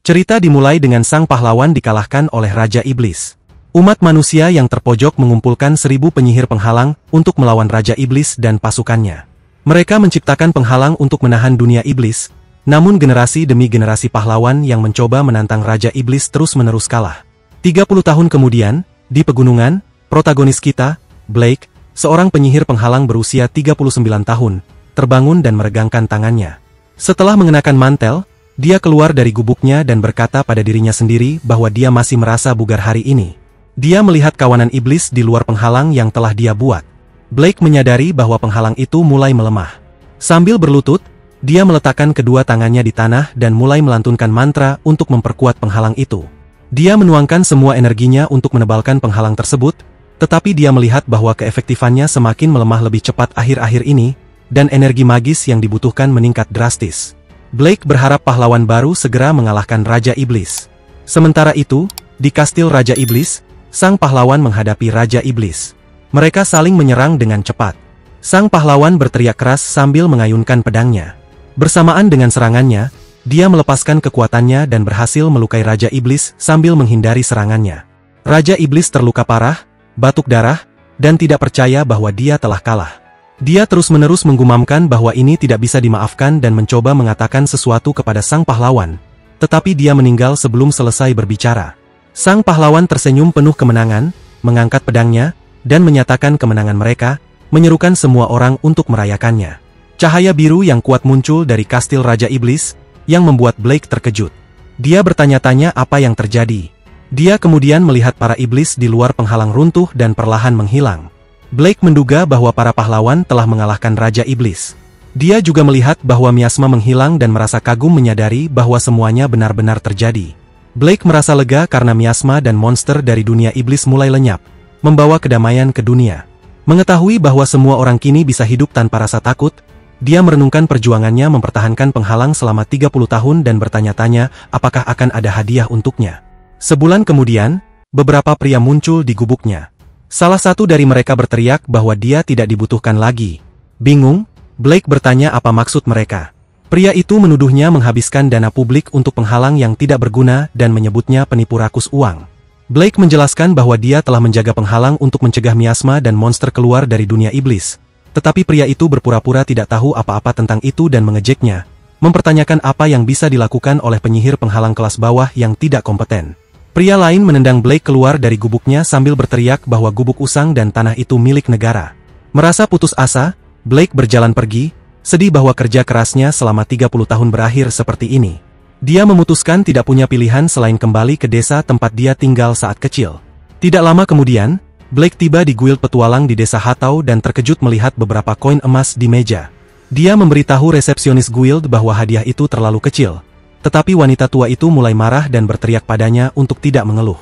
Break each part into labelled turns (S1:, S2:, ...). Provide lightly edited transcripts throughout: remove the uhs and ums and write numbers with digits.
S1: Cerita dimulai dengan sang pahlawan dikalahkan oleh Raja Iblis. Umat manusia yang terpojok mengumpulkan 1000 penyihir penghalang untuk melawan Raja Iblis dan pasukannya. Mereka menciptakan penghalang untuk menahan dunia iblis, namun generasi demi generasi pahlawan yang mencoba menantang Raja Iblis terus-menerus kalah. 30 tahun kemudian, di pegunungan, protagonis kita, Blake, seorang penyihir penghalang berusia 39 tahun, terbangun dan meregangkan tangannya. Setelah mengenakan mantel, dia keluar dari gubuknya dan berkata pada dirinya sendiri bahwa dia masih merasa bugar hari ini. Dia melihat kawanan iblis di luar penghalang yang telah dia buat. Blake menyadari bahwa penghalang itu mulai melemah. Sambil berlutut, dia meletakkan kedua tangannya di tanah dan mulai melantunkan mantra untuk memperkuat penghalang itu. Dia menuangkan semua energinya untuk menebalkan penghalang tersebut, tetapi dia melihat bahwa keefektifannya semakin melemah lebih cepat akhir-akhir ini, dan energi magis yang dibutuhkan meningkat drastis. Blake berharap pahlawan baru segera mengalahkan Raja Iblis. Sementara itu, di kastil Raja Iblis, sang pahlawan menghadapi Raja Iblis. Mereka saling menyerang dengan cepat. Sang pahlawan berteriak keras sambil mengayunkan pedangnya. Bersamaan dengan serangannya, dia melepaskan kekuatannya dan berhasil melukai Raja Iblis sambil menghindari serangannya. Raja Iblis terluka parah, batuk darah, dan tidak percaya bahwa dia telah kalah. Dia terus-menerus menggumamkan bahwa ini tidak bisa dimaafkan dan mencoba mengatakan sesuatu kepada sang pahlawan. Tetapi dia meninggal sebelum selesai berbicara. Sang pahlawan tersenyum penuh kemenangan, mengangkat pedangnya, dan menyatakan kemenangan mereka, menyerukan semua orang untuk merayakannya. Cahaya biru yang kuat muncul dari kastil Raja Iblis, yang membuat Blake terkejut. Dia bertanya-tanya apa yang terjadi. Dia kemudian melihat para iblis di luar penghalang runtuh dan perlahan menghilang. Blake menduga bahwa para pahlawan telah mengalahkan Raja Iblis. Dia juga melihat bahwa miasma menghilang dan merasa kagum menyadari bahwa semuanya benar-benar terjadi. Blake merasa lega karena miasma dan monster dari dunia iblis mulai lenyap, membawa kedamaian ke dunia. Mengetahui bahwa semua orang kini bisa hidup tanpa rasa takut, dia merenungkan perjuangannya mempertahankan penghalang selama 30 tahun dan bertanya-tanya apakah akan ada hadiah untuknya. Sebulan kemudian, beberapa pria muncul di gubuknya. Salah satu dari mereka berteriak bahwa dia tidak dibutuhkan lagi. Bingung, Blake bertanya apa maksud mereka. Pria itu menuduhnya menghabiskan dana publik untuk penghalang yang tidak berguna dan menyebutnya penipu rakus uang. Blake menjelaskan bahwa dia telah menjaga penghalang untuk mencegah miasma dan monster keluar dari dunia iblis. Tetapi pria itu berpura-pura tidak tahu apa-apa tentang itu dan mengejeknya, mempertanyakan apa yang bisa dilakukan oleh penyihir penghalang kelas bawah yang tidak kompeten. Pria lain menendang Blake keluar dari gubuknya sambil berteriak bahwa gubuk usang dan tanah itu milik negara. Merasa putus asa, Blake berjalan pergi, sedih bahwa kerja kerasnya selama 30 tahun berakhir seperti ini. Dia memutuskan tidak punya pilihan selain kembali ke desa tempat dia tinggal saat kecil. Tidak lama kemudian, Blake tiba di guild petualang di desa Hatau dan terkejut melihat beberapa koin emas di meja. Dia memberitahu resepsionis guild bahwa hadiah itu terlalu kecil. Tetapi wanita tua itu mulai marah dan berteriak padanya untuk tidak mengeluh.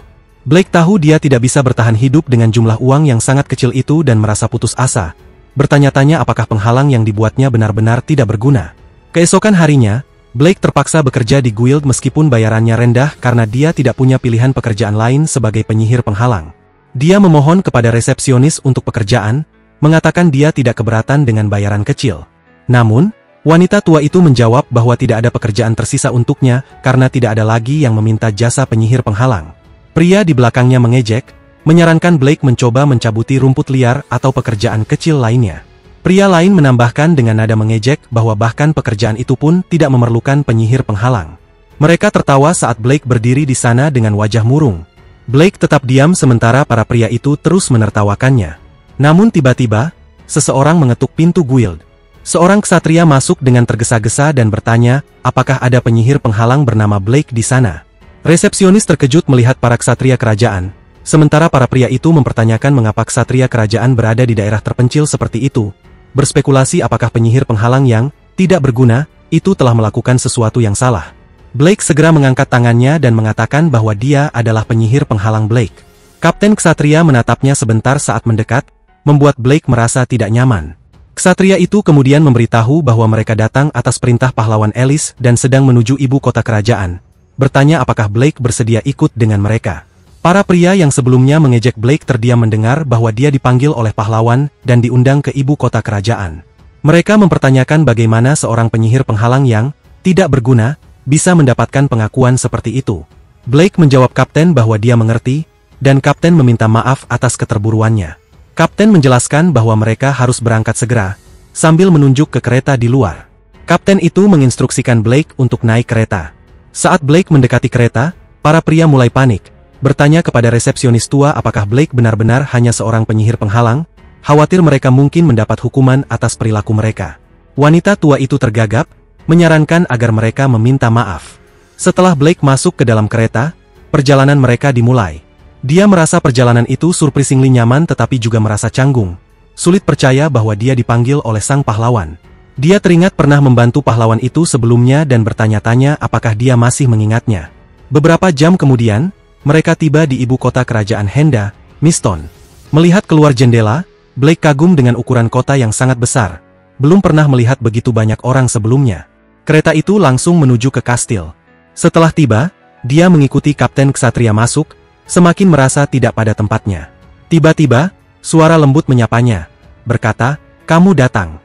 S1: Blake tahu dia tidak bisa bertahan hidup dengan jumlah uang yang sangat kecil itu dan merasa putus asa. Bertanya-tanya apakah penghalang yang dibuatnya benar-benar tidak berguna. Keesokan harinya, Blake terpaksa bekerja di guild meskipun bayarannya rendah karena dia tidak punya pilihan pekerjaan lain sebagai penyihir penghalang. Dia memohon kepada resepsionis untuk pekerjaan, mengatakan dia tidak keberatan dengan bayaran kecil. Namun, wanita tua itu menjawab bahwa tidak ada pekerjaan tersisa untuknya karena tidak ada lagi yang meminta jasa penyihir penghalang. Pria di belakangnya mengejek, menyarankan Blake mencoba mencabuti rumput liar atau pekerjaan kecil lainnya. Pria lain menambahkan dengan nada mengejek bahwa bahkan pekerjaan itu pun tidak memerlukan penyihir penghalang. Mereka tertawa saat Blake berdiri di sana dengan wajah murung. Blake tetap diam sementara para pria itu terus menertawakannya. Namun tiba-tiba, seseorang mengetuk pintu guild. Seorang ksatria masuk dengan tergesa-gesa dan bertanya, apakah ada penyihir penghalang bernama Blake di sana. Resepsionis terkejut melihat para ksatria kerajaan, sementara para pria itu mempertanyakan mengapa ksatria kerajaan berada di daerah terpencil seperti itu. Berspekulasi apakah penyihir penghalang yang tidak berguna itu telah melakukan sesuatu yang salah. Blake segera mengangkat tangannya dan mengatakan bahwa dia adalah penyihir penghalang Blake. Kapten ksatria menatapnya sebentar saat mendekat, membuat Blake merasa tidak nyaman. Ksatria itu kemudian memberitahu bahwa mereka datang atas perintah pahlawan Alice dan sedang menuju ibu kota kerajaan. Bertanya apakah Blake bersedia ikut dengan mereka. Para pria yang sebelumnya mengejek Blake terdiam mendengar bahwa dia dipanggil oleh pahlawan dan diundang ke ibu kota kerajaan. Mereka mempertanyakan bagaimana seorang penyihir penghalang yang tidak berguna bisa mendapatkan pengakuan seperti itu. Blake menjawab Kapten bahwa dia mengerti, dan Kapten meminta maaf atas keterburuannya. Kapten menjelaskan bahwa mereka harus berangkat segera, sambil menunjuk ke kereta di luar. Kapten itu menginstruksikan Blake untuk naik kereta. Saat Blake mendekati kereta, para pria mulai panik, bertanya kepada resepsionis tua apakah Blake benar-benar hanya seorang penyihir penghalang, khawatir mereka mungkin mendapat hukuman atas perilaku mereka. Wanita tua itu tergagap, menyarankan agar mereka meminta maaf. Setelah Blake masuk ke dalam kereta, perjalanan mereka dimulai. Dia merasa perjalanan itu surprisingly nyaman tetapi juga merasa canggung. Sulit percaya bahwa dia dipanggil oleh sang pahlawan. Dia teringat pernah membantu pahlawan itu sebelumnya dan bertanya-tanya apakah dia masih mengingatnya. Beberapa jam kemudian, mereka tiba di ibu kota kerajaan Henda, Miston. Melihat keluar jendela, Blake kagum dengan ukuran kota yang sangat besar. Belum pernah melihat begitu banyak orang sebelumnya. Kereta itu langsung menuju ke kastil. Setelah tiba, dia mengikuti Kapten Ksatria masuk, semakin merasa tidak pada tempatnya. Tiba-tiba, suara lembut menyapanya, berkata, "Kamu datang."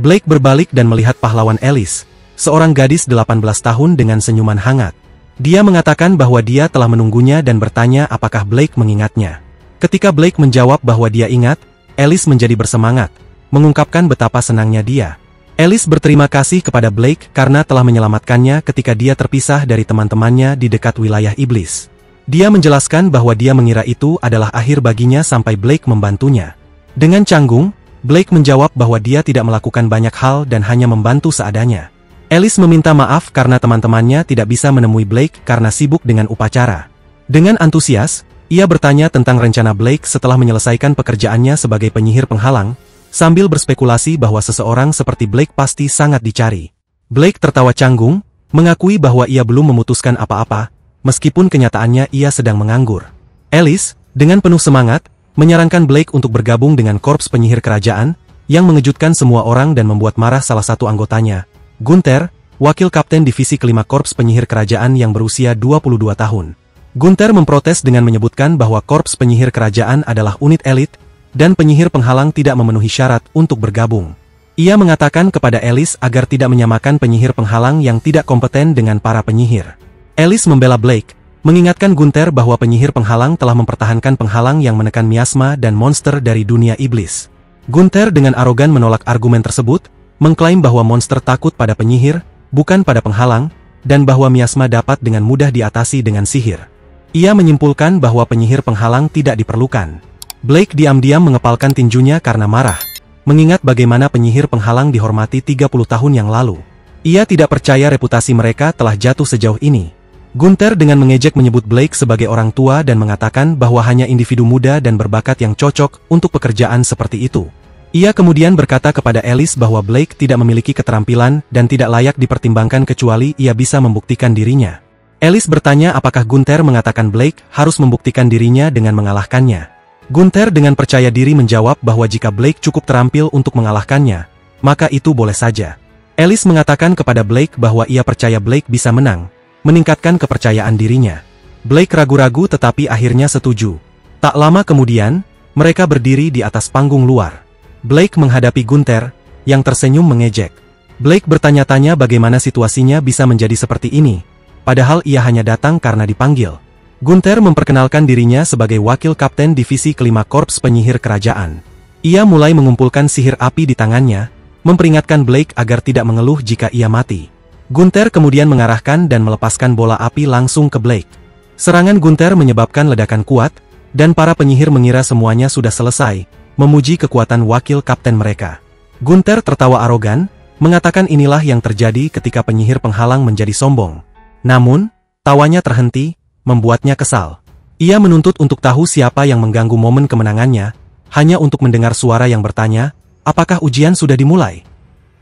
S1: Blake berbalik dan melihat pahlawan Alice, seorang gadis 18 tahun dengan senyuman hangat. Dia mengatakan bahwa dia telah menunggunya dan bertanya apakah Blake mengingatnya. Ketika Blake menjawab bahwa dia ingat, Alice menjadi bersemangat, mengungkapkan betapa senangnya dia. Alice berterima kasih kepada Blake karena telah menyelamatkannya ketika dia terpisah dari teman-temannya di dekat wilayah iblis. Dia menjelaskan bahwa dia mengira itu adalah akhir baginya sampai Blake membantunya. Dengan canggung, Blake menjawab bahwa dia tidak melakukan banyak hal dan hanya membantu seadanya. Alice meminta maaf karena teman-temannya tidak bisa menemui Blake karena sibuk dengan upacara. Dengan antusias, ia bertanya tentang rencana Blake setelah menyelesaikan pekerjaannya sebagai penyihir penghalang, sambil berspekulasi bahwa seseorang seperti Blake pasti sangat dicari. Blake tertawa canggung, mengakui bahwa ia belum memutuskan apa-apa, meskipun kenyataannya ia sedang menganggur. Alice, dengan penuh semangat, menyarankan Blake untuk bergabung dengan korps penyihir kerajaan, yang mengejutkan semua orang dan membuat marah salah satu anggotanya, Gunther, wakil kapten divisi kelima korps penyihir kerajaan yang berusia 22 tahun. Gunther memprotes dengan menyebutkan bahwa korps penyihir kerajaan adalah unit elit, dan penyihir penghalang tidak memenuhi syarat untuk bergabung. Ia mengatakan kepada Alice agar tidak menyamakan penyihir penghalang yang tidak kompeten dengan para penyihir. Alice membela Blake, mengingatkan Gunther bahwa penyihir penghalang telah mempertahankan penghalang yang menekan miasma dan monster dari dunia iblis. Gunther dengan arogan menolak argumen tersebut, mengklaim bahwa monster takut pada penyihir, bukan pada penghalang, dan bahwa miasma dapat dengan mudah diatasi dengan sihir. Ia menyimpulkan bahwa penyihir penghalang tidak diperlukan. Blake diam-diam mengepalkan tinjunya karena marah, mengingat bagaimana penyihir penghalang dihormati 30 tahun yang lalu. Ia tidak percaya reputasi mereka telah jatuh sejauh ini. Gunther dengan mengejek menyebut Blake sebagai orang tua dan mengatakan bahwa hanya individu muda dan berbakat yang cocok untuk pekerjaan seperti itu. Ia kemudian berkata kepada Alice bahwa Blake tidak memiliki keterampilan dan tidak layak dipertimbangkan kecuali ia bisa membuktikan dirinya. Alice bertanya apakah Gunther mengatakan Blake harus membuktikan dirinya dengan mengalahkannya. Gunther dengan percaya diri menjawab bahwa jika Blake cukup terampil untuk mengalahkannya, maka itu boleh saja. Alice mengatakan kepada Blake bahwa ia percaya Blake bisa menang, meningkatkan kepercayaan dirinya. Blake ragu-ragu tetapi akhirnya setuju. Tak lama kemudian, mereka berdiri di atas panggung luar. Blake menghadapi Gunther, yang tersenyum mengejek. Blake bertanya-tanya bagaimana situasinya bisa menjadi seperti ini, padahal ia hanya datang karena dipanggil. Gunther memperkenalkan dirinya sebagai wakil kapten divisi kelima korps penyihir kerajaan. Ia mulai mengumpulkan sihir api di tangannya, memperingatkan Blake agar tidak mengeluh jika ia mati. Gunther kemudian mengarahkan dan melepaskan bola api langsung ke Blake. Serangan Gunther menyebabkan ledakan kuat, dan para penyihir mengira semuanya sudah selesai, memuji kekuatan wakil kapten mereka. Gunther tertawa arogan, mengatakan inilah yang terjadi ketika penyihir penghalang menjadi sombong. Namun, tawanya terhenti, membuatnya kesal. Ia menuntut untuk tahu siapa yang mengganggu momen kemenangannya, hanya untuk mendengar suara yang bertanya, apakah ujian sudah dimulai?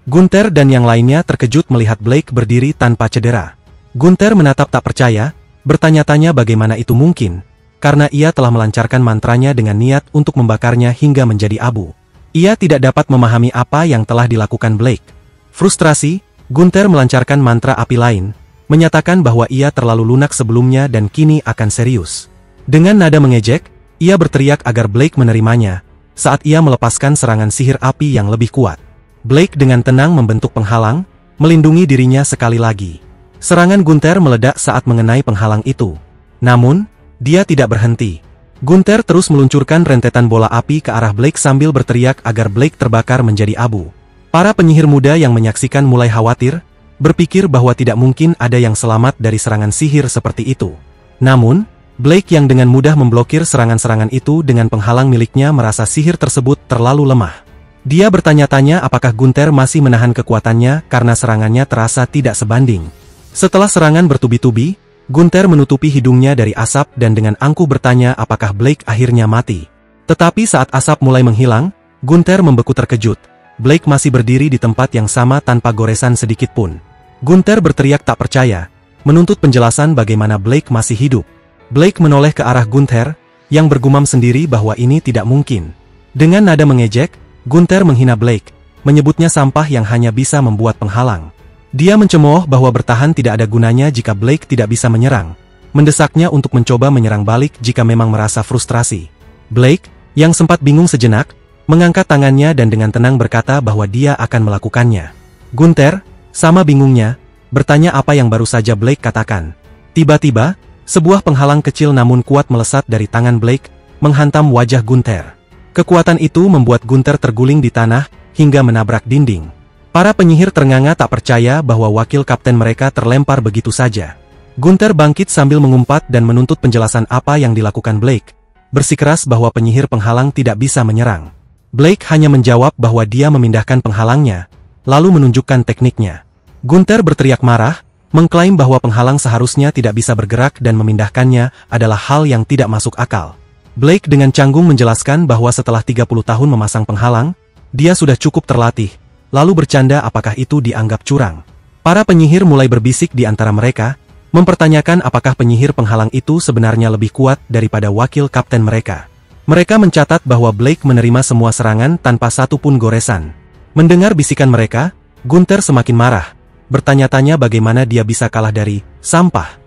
S1: Gunther dan yang lainnya terkejut melihat Blake berdiri tanpa cedera. Gunther menatap tak percaya, bertanya-tanya bagaimana itu mungkin, karena ia telah melancarkan mantranya dengan niat untuk membakarnya hingga menjadi abu. Ia tidak dapat memahami apa yang telah dilakukan Blake. Frustrasi, Gunther melancarkan mantra api lain, menyatakan bahwa ia terlalu lunak sebelumnya dan kini akan serius. Dengan nada mengejek, ia berteriak agar Blake menerimanya, saat ia melepaskan serangan sihir api yang lebih kuat. Blake dengan tenang membentuk penghalang, melindungi dirinya sekali lagi. Serangan Gunther meledak saat mengenai penghalang itu. Namun, dia tidak berhenti. Gunther terus meluncurkan rentetan bola api ke arah Blake sambil berteriak agar Blake terbakar menjadi abu. Para penyihir muda yang menyaksikan mulai khawatir, berpikir bahwa tidak mungkin ada yang selamat dari serangan sihir seperti itu. Namun, Blake yang dengan mudah memblokir serangan-serangan itu dengan penghalang miliknya merasa sihir tersebut terlalu lemah. Dia bertanya-tanya apakah Gunther masih menahan kekuatannya karena serangannya terasa tidak sebanding. Setelah serangan bertubi-tubi, Gunther menutupi hidungnya dari asap dan dengan angkuh bertanya apakah Blake akhirnya mati. Tetapi saat asap mulai menghilang, Gunther membeku terkejut. Blake masih berdiri di tempat yang sama tanpa goresan sedikit pun. Gunther berteriak tak percaya, menuntut penjelasan bagaimana Blake masih hidup. Blake menoleh ke arah Gunther, yang bergumam sendiri bahwa ini tidak mungkin. Dengan nada mengejek, Gunther menghina Blake, menyebutnya sampah yang hanya bisa membuat penghalang. Dia mencemooh bahwa bertahan tidak ada gunanya jika Blake tidak bisa menyerang, mendesaknya untuk mencoba menyerang balik jika memang merasa frustrasi. Blake, yang sempat bingung sejenak, mengangkat tangannya dan dengan tenang berkata bahwa dia akan melakukannya. Gunther, sama bingungnya, bertanya apa yang baru saja Blake katakan. Tiba-tiba, sebuah penghalang kecil namun kuat melesat dari tangan Blake, menghantam wajah Gunther. Kekuatan itu membuat Gunther terguling di tanah, hingga menabrak dinding. Para penyihir ternganga tak percaya bahwa wakil kapten mereka terlempar begitu saja. Gunther bangkit sambil mengumpat dan menuntut penjelasan apa yang dilakukan Blake, bersikeras bahwa penyihir penghalang tidak bisa menyerang. Blake hanya menjawab bahwa dia memindahkan penghalangnya, lalu menunjukkan tekniknya. Gunther berteriak marah, mengklaim bahwa penghalang seharusnya tidak bisa bergerak dan memindahkannya adalah hal yang tidak masuk akal. Blake dengan canggung menjelaskan bahwa setelah 30 tahun memasang penghalang, dia sudah cukup terlatih, lalu bercanda apakah itu dianggap curang. Para penyihir mulai berbisik di antara mereka, mempertanyakan apakah penyihir penghalang itu sebenarnya lebih kuat daripada wakil kapten mereka. Mereka mencatat bahwa Blake menerima semua serangan tanpa satu pun goresan. Mendengar bisikan mereka, Gunther semakin marah, bertanya-tanya bagaimana dia bisa kalah dari sampah.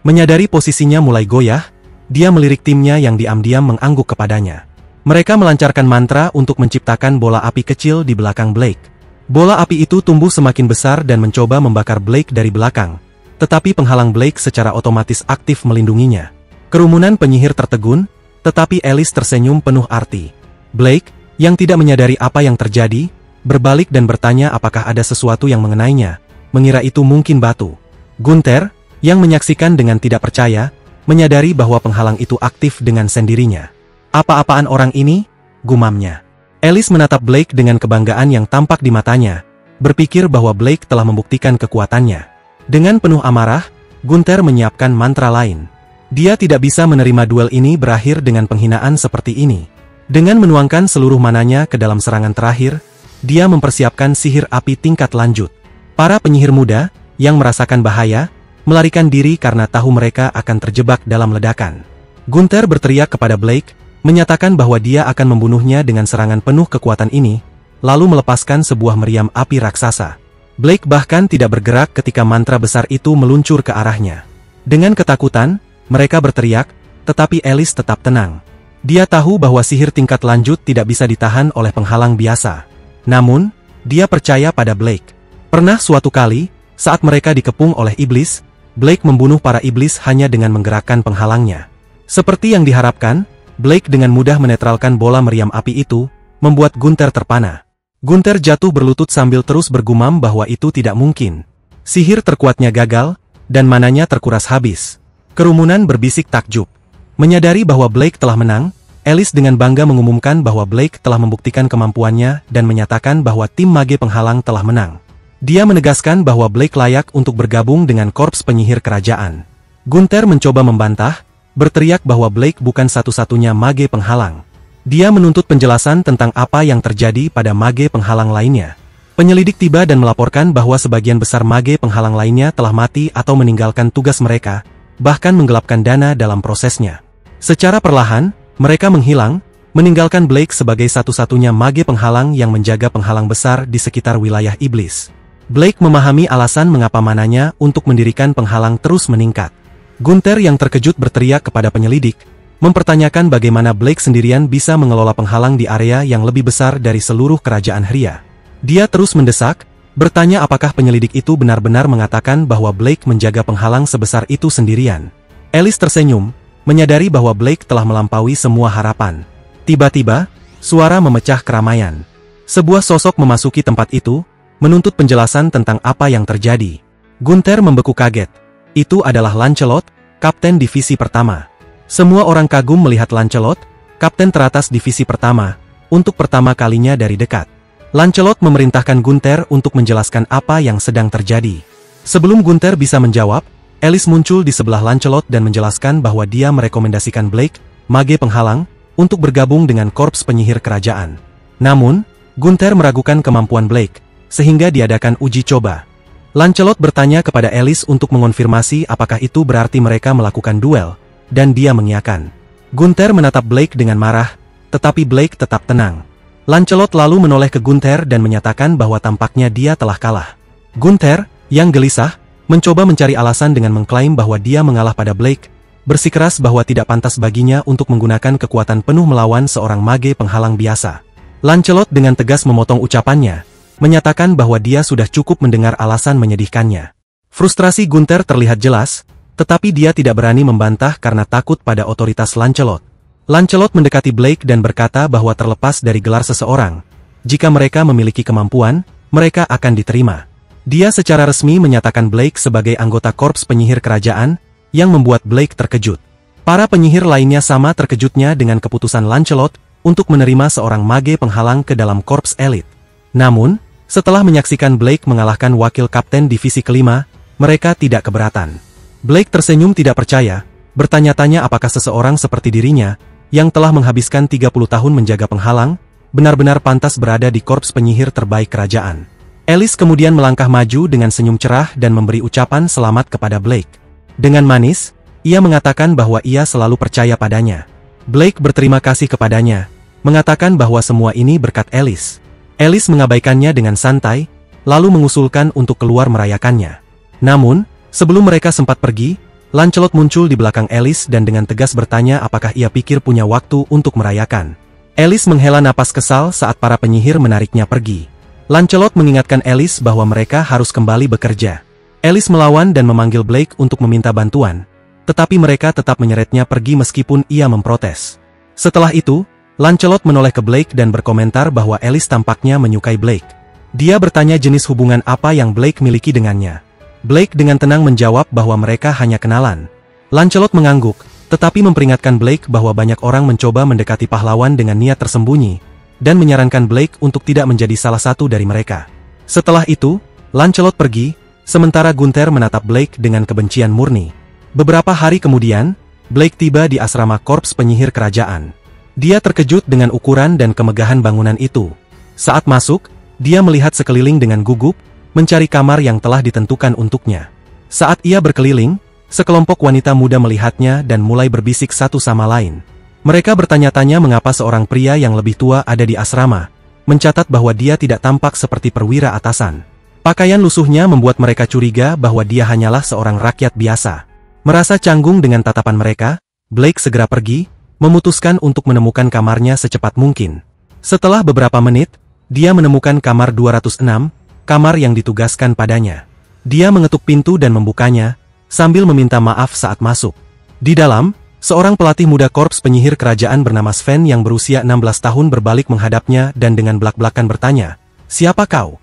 S1: Menyadari posisinya mulai goyah, dia melirik timnya yang diam-diam mengangguk kepadanya. Mereka melancarkan mantra untuk menciptakan bola api kecil di belakang Blake. Bola api itu tumbuh semakin besar dan mencoba membakar Blake dari belakang. Tetapi penghalang Blake secara otomatis aktif melindunginya. Kerumunan penyihir tertegun, tetapi Alice tersenyum penuh arti. Blake, yang tidak menyadari apa yang terjadi, berbalik dan bertanya apakah ada sesuatu yang mengenainya, mengira itu mungkin batu. Gunther, yang menyaksikan dengan tidak percaya, menyadari bahwa penghalang itu aktif dengan sendirinya. Apa-apaan orang ini? Gumamnya. Alice menatap Blake dengan kebanggaan yang tampak di matanya, berpikir bahwa Blake telah membuktikan kekuatannya. Dengan penuh amarah, Gunther menyiapkan mantra lain. Dia tidak bisa menerima duel ini berakhir dengan penghinaan seperti ini. Dengan menuangkan seluruh mananya ke dalam serangan terakhir, dia mempersiapkan sihir api tingkat lanjut. Para penyihir muda, yang merasakan bahaya, melarikan diri karena tahu mereka akan terjebak dalam ledakan. Gunther berteriak kepada Blake, menyatakan bahwa dia akan membunuhnya dengan serangan penuh kekuatan ini, lalu melepaskan sebuah meriam api raksasa. Blake bahkan tidak bergerak ketika mantra besar itu meluncur ke arahnya. Dengan ketakutan, mereka berteriak, tetapi Alice tetap tenang. Dia tahu bahwa sihir tingkat lanjut tidak bisa ditahan oleh penghalang biasa. Namun, dia percaya pada Blake. Pernah suatu kali, saat mereka dikepung oleh iblis, Blake membunuh para iblis hanya dengan menggerakkan penghalangnya. Seperti yang diharapkan, Blake dengan mudah menetralkan bola meriam api itu, membuat Gunther terpana. Gunther jatuh berlutut sambil terus bergumam bahwa itu tidak mungkin. Sihir terkuatnya gagal, dan mananya terkuras habis. Kerumunan berbisik takjub. Menyadari bahwa Blake telah menang, Alice dengan bangga mengumumkan bahwa Blake telah membuktikan kemampuannya dan menyatakan bahwa tim mage penghalang telah menang. Dia menegaskan bahwa Blake layak untuk bergabung dengan korps penyihir kerajaan. Gunther mencoba membantah, berteriak bahwa Blake bukan satu-satunya mage penghalang. Dia menuntut penjelasan tentang apa yang terjadi pada mage penghalang lainnya. Penyelidik tiba dan melaporkan bahwa sebagian besar mage penghalang lainnya telah mati atau meninggalkan tugas mereka, bahkan menggelapkan dana dalam prosesnya. Secara perlahan, mereka menghilang, meninggalkan Blake sebagai satu-satunya mage penghalang yang menjaga penghalang besar di sekitar wilayah iblis. Blake memahami alasan mengapa mananya untuk mendirikan penghalang terus meningkat. Gunther yang terkejut berteriak kepada penyelidik, mempertanyakan bagaimana Blake sendirian bisa mengelola penghalang di area yang lebih besar dari seluruh kerajaan Hria. Dia terus mendesak, Bertanya apakah penyelidik itu benar-benar mengatakan bahwa Blake menjaga penghalang sebesar itu sendirian. Alice tersenyum, menyadari bahwa Blake telah melampaui semua harapan. Tiba-tiba, suara memecah keramaian. Sebuah sosok memasuki tempat itu, menuntut penjelasan tentang apa yang terjadi. Gunther membeku kaget. Itu adalah Lancelot, Kapten Divisi Pertama. Semua orang kagum melihat Lancelot, Kapten teratas Divisi Pertama, untuk pertama kalinya dari dekat. Lancelot memerintahkan Gunther untuk menjelaskan apa yang sedang terjadi. Sebelum Gunther bisa menjawab, Alice muncul di sebelah Lancelot dan menjelaskan bahwa dia merekomendasikan Blake, mage penghalang, untuk bergabung dengan korps penyihir kerajaan. Namun, Gunther meragukan kemampuan Blake, sehingga diadakan uji coba. Lancelot bertanya kepada Alice untuk mengonfirmasi apakah itu berarti mereka melakukan duel, dan dia mengiyakan. Gunther menatap Blake dengan marah, tetapi Blake tetap tenang. Lancelot lalu menoleh ke Gunther dan menyatakan bahwa tampaknya dia telah kalah. Gunther, yang gelisah, mencoba mencari alasan dengan mengklaim bahwa dia mengalah pada Blake, bersikeras bahwa tidak pantas baginya untuk menggunakan kekuatan penuh melawan seorang mage penghalang biasa. Lancelot dengan tegas memotong ucapannya, menyatakan bahwa dia sudah cukup mendengar alasan menyedihkannya. Frustrasi Gunther terlihat jelas, tetapi dia tidak berani membantah karena takut pada otoritas Lancelot. Lancelot mendekati Blake dan berkata bahwa terlepas dari gelar seseorang, jika mereka memiliki kemampuan, mereka akan diterima. Dia secara resmi menyatakan Blake sebagai anggota korps penyihir kerajaan, yang membuat Blake terkejut. Para penyihir lainnya sama terkejutnya dengan keputusan Lancelot untuk menerima seorang mage penghalang ke dalam korps elit. Namun, setelah menyaksikan Blake mengalahkan wakil kapten divisi kelima, mereka tidak keberatan. Blake tersenyum tidak percaya, bertanya-tanya apakah seseorang seperti dirinya, yang telah menghabiskan 30 tahun menjaga penghalang, benar-benar pantas berada di korps penyihir terbaik kerajaan. Alice kemudian melangkah maju dengan senyum cerah dan memberi ucapan selamat kepada Blake. Dengan manis, ia mengatakan bahwa ia selalu percaya padanya. Blake berterima kasih kepadanya, mengatakan bahwa semua ini berkat Alice. Alice mengabaikannya dengan santai, lalu mengusulkan untuk keluar merayakannya. Namun, sebelum mereka sempat pergi, Lancelot muncul di belakang Alice dan dengan tegas bertanya apakah ia pikir punya waktu untuk merayakan. Alice menghela napas kesal saat para penyihir menariknya pergi. Lancelot mengingatkan Alice bahwa mereka harus kembali bekerja. Alice melawan dan memanggil Blake untuk meminta bantuan, tetapi mereka tetap menyeretnya pergi meskipun ia memprotes. Setelah itu, Lancelot menoleh ke Blake dan berkomentar bahwa Alice tampaknya menyukai Blake. Dia bertanya jenis hubungan apa yang Blake miliki dengannya. Blake dengan tenang menjawab bahwa mereka hanya kenalan. Lancelot mengangguk, tetapi memperingatkan Blake bahwa banyak orang mencoba mendekati pahlawan dengan niat tersembunyi, dan menyarankan Blake untuk tidak menjadi salah satu dari mereka. Setelah itu, Lancelot pergi, sementara Gunther menatap Blake dengan kebencian murni. Beberapa hari kemudian, Blake tiba di asrama korps penyihir kerajaan. Dia terkejut dengan ukuran dan kemegahan bangunan itu. Saat masuk, dia melihat sekeliling dengan gugup, mencari kamar yang telah ditentukan untuknya. Saat ia berkeliling, sekelompok wanita muda melihatnya dan mulai berbisik satu sama lain. Mereka bertanya-tanya mengapa seorang pria yang lebih tua ada di asrama, mencatat bahwa dia tidak tampak seperti perwira atasan. Pakaian lusuhnya membuat mereka curiga bahwa dia hanyalah seorang rakyat biasa. Merasa canggung dengan tatapan mereka, Blake segera pergi, memutuskan untuk menemukan kamarnya secepat mungkin. Setelah beberapa menit, dia menemukan kamar 206, kamar yang ditugaskan padanya. Dia mengetuk pintu dan membukanya, sambil meminta maaf saat masuk. Di dalam, seorang pelatih muda korps penyihir kerajaan bernama Sven yang berusia 16 tahun berbalik menghadapnya dan dengan belak-belakan bertanya, "Siapa kau?"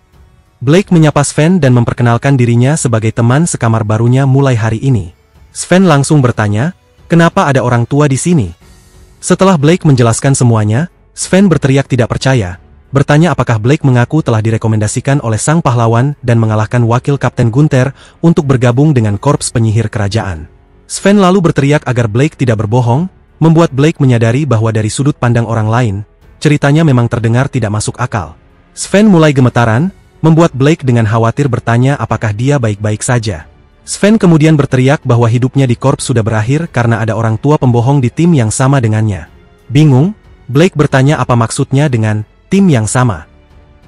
S1: Blake menyapa Sven dan memperkenalkan dirinya sebagai teman sekamar barunya mulai hari ini. Sven langsung bertanya, "Kenapa ada orang tua di sini?" Setelah Blake menjelaskan semuanya, Sven berteriak tidak percaya, bertanya apakah Blake mengaku telah direkomendasikan oleh sang pahlawan dan mengalahkan wakil Kapten Gunther untuk bergabung dengan korps penyihir kerajaan. Sven lalu berteriak agar Blake tidak berbohong, membuat Blake menyadari bahwa dari sudut pandang orang lain, ceritanya memang terdengar tidak masuk akal. Sven mulai gemetaran, membuat Blake dengan khawatir bertanya apakah dia baik-baik saja. Sven kemudian berteriak bahwa hidupnya di korps sudah berakhir karena ada orang tua pembohong di tim yang sama dengannya. Bingung, Blake bertanya apa maksudnya dengan tim yang sama.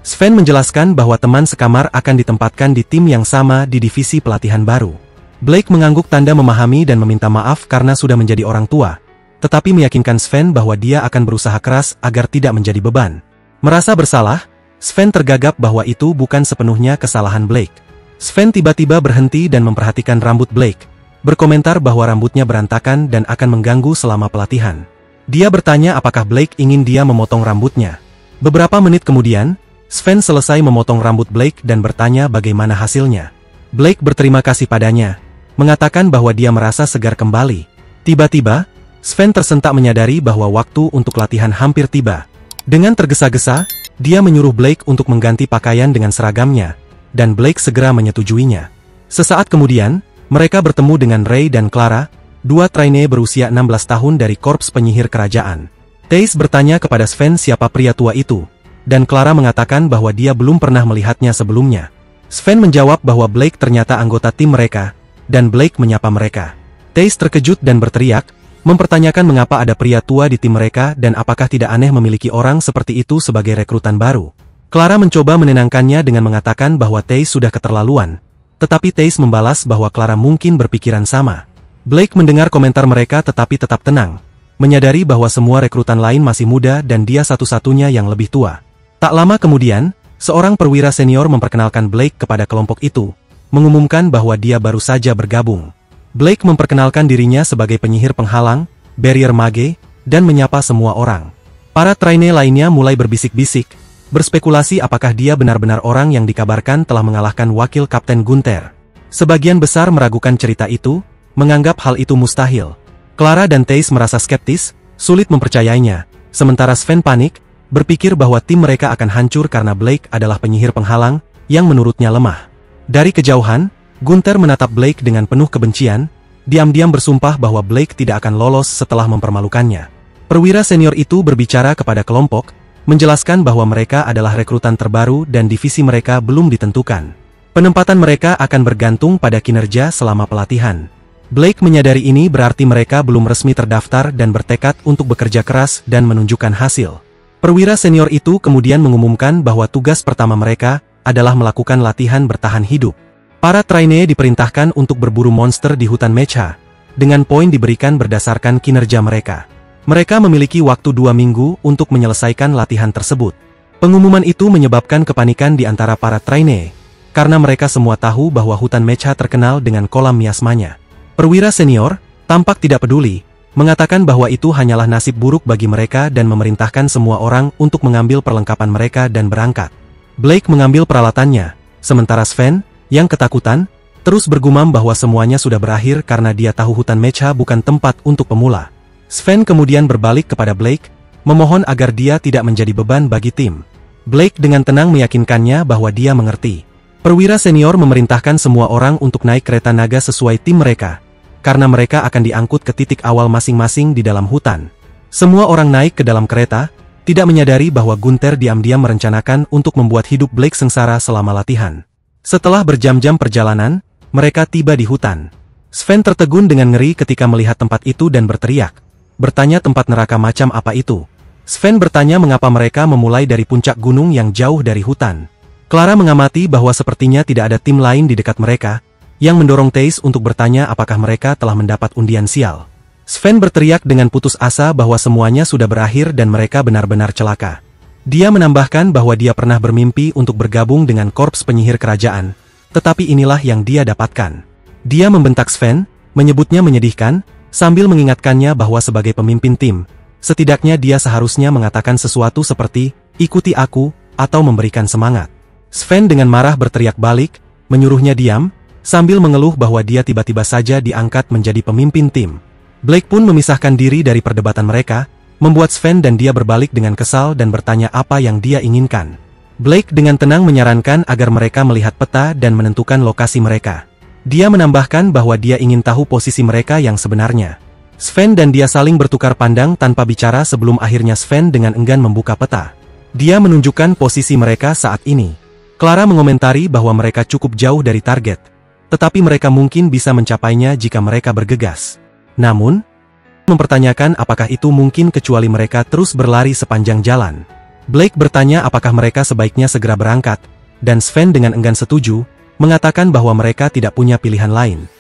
S1: Sven menjelaskan bahwa teman sekamar akan ditempatkan di tim yang sama di divisi pelatihan baru. Blake mengangguk tanda memahami dan meminta maaf karena sudah menjadi orang tua, tetapi meyakinkan Sven bahwa dia akan berusaha keras agar tidak menjadi beban. Merasa bersalah, Sven tergagap bahwa itu bukan sepenuhnya kesalahan Blake. Sven tiba-tiba berhenti dan memperhatikan rambut Blake, berkomentar bahwa rambutnya berantakan dan akan mengganggu selama pelatihan. Dia bertanya apakah Blake ingin dia memotong rambutnya. Beberapa menit kemudian, Sven selesai memotong rambut Blake dan bertanya bagaimana hasilnya. Blake berterima kasih padanya, mengatakan bahwa dia merasa segar kembali. Tiba-tiba, Sven tersentak menyadari bahwa waktu untuk latihan hampir tiba. Dengan tergesa-gesa, dia menyuruh Blake untuk mengganti pakaian dengan seragamnya, dan Blake segera menyetujuinya. Sesaat kemudian, mereka bertemu dengan Ray dan Clara, dua trainee berusia 16 tahun dari Korps Penyihir Kerajaan. Tace bertanya kepada Sven siapa pria tua itu, dan Clara mengatakan bahwa dia belum pernah melihatnya sebelumnya. Sven menjawab bahwa Blake ternyata anggota tim mereka, dan Blake menyapa mereka. Tace terkejut dan berteriak, mempertanyakan mengapa ada pria tua di tim mereka dan apakah tidak aneh memiliki orang seperti itu sebagai rekrutan baru. Clara mencoba menenangkannya dengan mengatakan bahwa Tace sudah keterlaluan, tetapi Tace membalas bahwa Clara mungkin berpikiran sama. Blake mendengar komentar mereka tetapi tetap tenang, menyadari bahwa semua rekrutan lain masih muda dan dia satu-satunya yang lebih tua. Tak lama kemudian, seorang perwira senior memperkenalkan Blake kepada kelompok itu, mengumumkan bahwa dia baru saja bergabung. Blake memperkenalkan dirinya sebagai penyihir penghalang, barrier mage, dan menyapa semua orang. Para trainee lainnya mulai berbisik-bisik, berspekulasi apakah dia benar-benar orang yang dikabarkan telah mengalahkan wakil Kapten Gunther. Sebagian besar meragukan cerita itu, menganggap hal itu mustahil. Clara dan Tace merasa skeptis, sulit mempercayainya, sementara Sven panik, berpikir bahwa tim mereka akan hancur karena Blake adalah penyihir penghalang, yang menurutnya lemah. Dari kejauhan, Gunther menatap Blake dengan penuh kebencian, diam-diam bersumpah bahwa Blake tidak akan lolos setelah mempermalukannya. Perwira senior itu berbicara kepada kelompok, menjelaskan bahwa mereka adalah rekrutan terbaru dan divisi mereka belum ditentukan. Penempatan mereka akan bergantung pada kinerja selama pelatihan. Blake menyadari ini berarti mereka belum resmi terdaftar dan bertekad untuk bekerja keras dan menunjukkan hasil. Perwira senior itu kemudian mengumumkan bahwa tugas pertama mereka adalah melakukan latihan bertahan hidup. Para trainee diperintahkan untuk berburu monster di hutan Mecha, dengan poin diberikan berdasarkan kinerja mereka. Mereka memiliki waktu 2 minggu untuk menyelesaikan latihan tersebut. Pengumuman itu menyebabkan kepanikan di antara para trainee, karena mereka semua tahu bahwa hutan Mecha terkenal dengan kolam miasmanya. Perwira senior, tampak tidak peduli, mengatakan bahwa itu hanyalah nasib buruk bagi mereka dan memerintahkan semua orang untuk mengambil perlengkapan mereka dan berangkat. Blake mengambil peralatannya, sementara Sven, yang ketakutan, terus bergumam bahwa semuanya sudah berakhir karena dia tahu hutan Mecha bukan tempat untuk pemula. Sven kemudian berbalik kepada Blake, memohon agar dia tidak menjadi beban bagi tim. Blake dengan tenang meyakinkannya bahwa dia mengerti. Perwira senior memerintahkan semua orang untuk naik kereta naga sesuai tim mereka, karena mereka akan diangkut ke titik awal masing-masing di dalam hutan. Semua orang naik ke dalam kereta, tidak menyadari bahwa Gunther diam-diam merencanakan untuk membuat hidup Blake sengsara selama latihan. Setelah berjam-jam perjalanan, mereka tiba di hutan. Sven tertegun dengan ngeri ketika melihat tempat itu dan berteriak, bertanya tempat neraka macam apa itu. Sven bertanya mengapa mereka memulai dari puncak gunung yang jauh dari hutan. Clara mengamati bahwa sepertinya tidak ada tim lain di dekat mereka, yang mendorong Tace untuk bertanya apakah mereka telah mendapat undian sial. Sven berteriak dengan putus asa bahwa semuanya sudah berakhir dan mereka benar-benar celaka. Dia menambahkan bahwa dia pernah bermimpi untuk bergabung dengan Korps Penyihir Kerajaan, tetapi inilah yang dia dapatkan. Dia membentak Sven, menyebutnya menyedihkan, sambil mengingatkannya bahwa sebagai pemimpin tim, setidaknya dia seharusnya mengatakan sesuatu seperti, ikuti aku, atau memberikan semangat. Sven dengan marah berteriak balik, menyuruhnya diam, sambil mengeluh bahwa dia tiba-tiba saja diangkat menjadi pemimpin tim. Blake pun memisahkan diri dari perdebatan mereka, membuat Sven dan dia berbalik dengan kesal dan bertanya apa yang dia inginkan. Blake dengan tenang menyarankan agar mereka melihat peta dan menentukan lokasi mereka. Dia menambahkan bahwa dia ingin tahu posisi mereka yang sebenarnya. Sven dan dia saling bertukar pandang tanpa bicara sebelum akhirnya Sven dengan enggan membuka peta. Dia menunjukkan posisi mereka saat ini. Clara mengomentari bahwa mereka cukup jauh dari target, tetapi mereka mungkin bisa mencapainya jika mereka bergegas. Namun, mempertanyakan apakah itu mungkin kecuali mereka terus berlari sepanjang jalan. Blake bertanya apakah mereka sebaiknya segera berangkat, dan Sven dengan enggan setuju, mengatakan bahwa mereka tidak punya pilihan lain.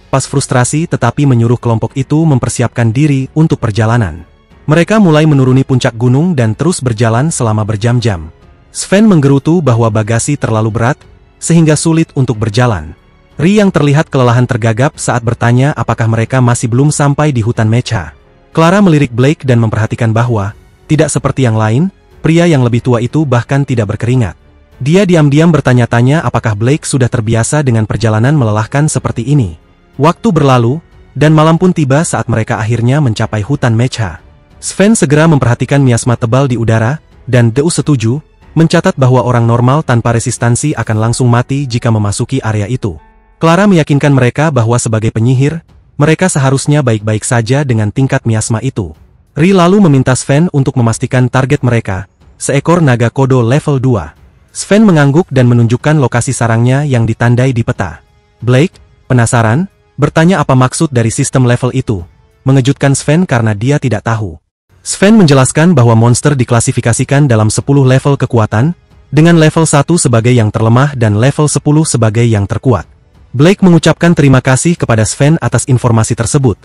S1: Pas frustrasi tetapi menyuruh kelompok itu mempersiapkan diri untuk perjalanan. Mereka mulai menuruni puncak gunung dan terus berjalan selama berjam-jam. Sven menggerutu bahwa bagasi terlalu berat, sehingga sulit untuk berjalan. Ri yang terlihat kelelahan tergagap saat bertanya apakah mereka masih belum sampai di hutan Mecha. Clara melirik Blake dan memperhatikan bahwa, tidak seperti yang lain, pria yang lebih tua itu bahkan tidak berkeringat. Dia diam-diam bertanya-tanya apakah Blake sudah terbiasa dengan perjalanan melelahkan seperti ini. Waktu berlalu, dan malam pun tiba saat mereka akhirnya mencapai hutan Mecha. Sven segera memperhatikan miasma tebal di udara, dan Deus setuju, mencatat bahwa orang normal tanpa resistansi akan langsung mati jika memasuki area itu. Clara meyakinkan mereka bahwa sebagai penyihir, mereka seharusnya baik-baik saja dengan tingkat miasma itu. Ri lalu meminta Sven untuk memastikan target mereka, seekor naga kodo level 2. Sven mengangguk dan menunjukkan lokasi sarangnya yang ditandai di peta. Blake, penasaran, bertanya apa maksud dari sistem level itu. Mengejutkan Sven karena dia tidak tahu. Sven menjelaskan bahwa monster diklasifikasikan dalam 10 level kekuatan, dengan level 1 sebagai yang terlemah dan level 10 sebagai yang terkuat. Blake mengucapkan terima kasih kepada Sven atas informasi tersebut,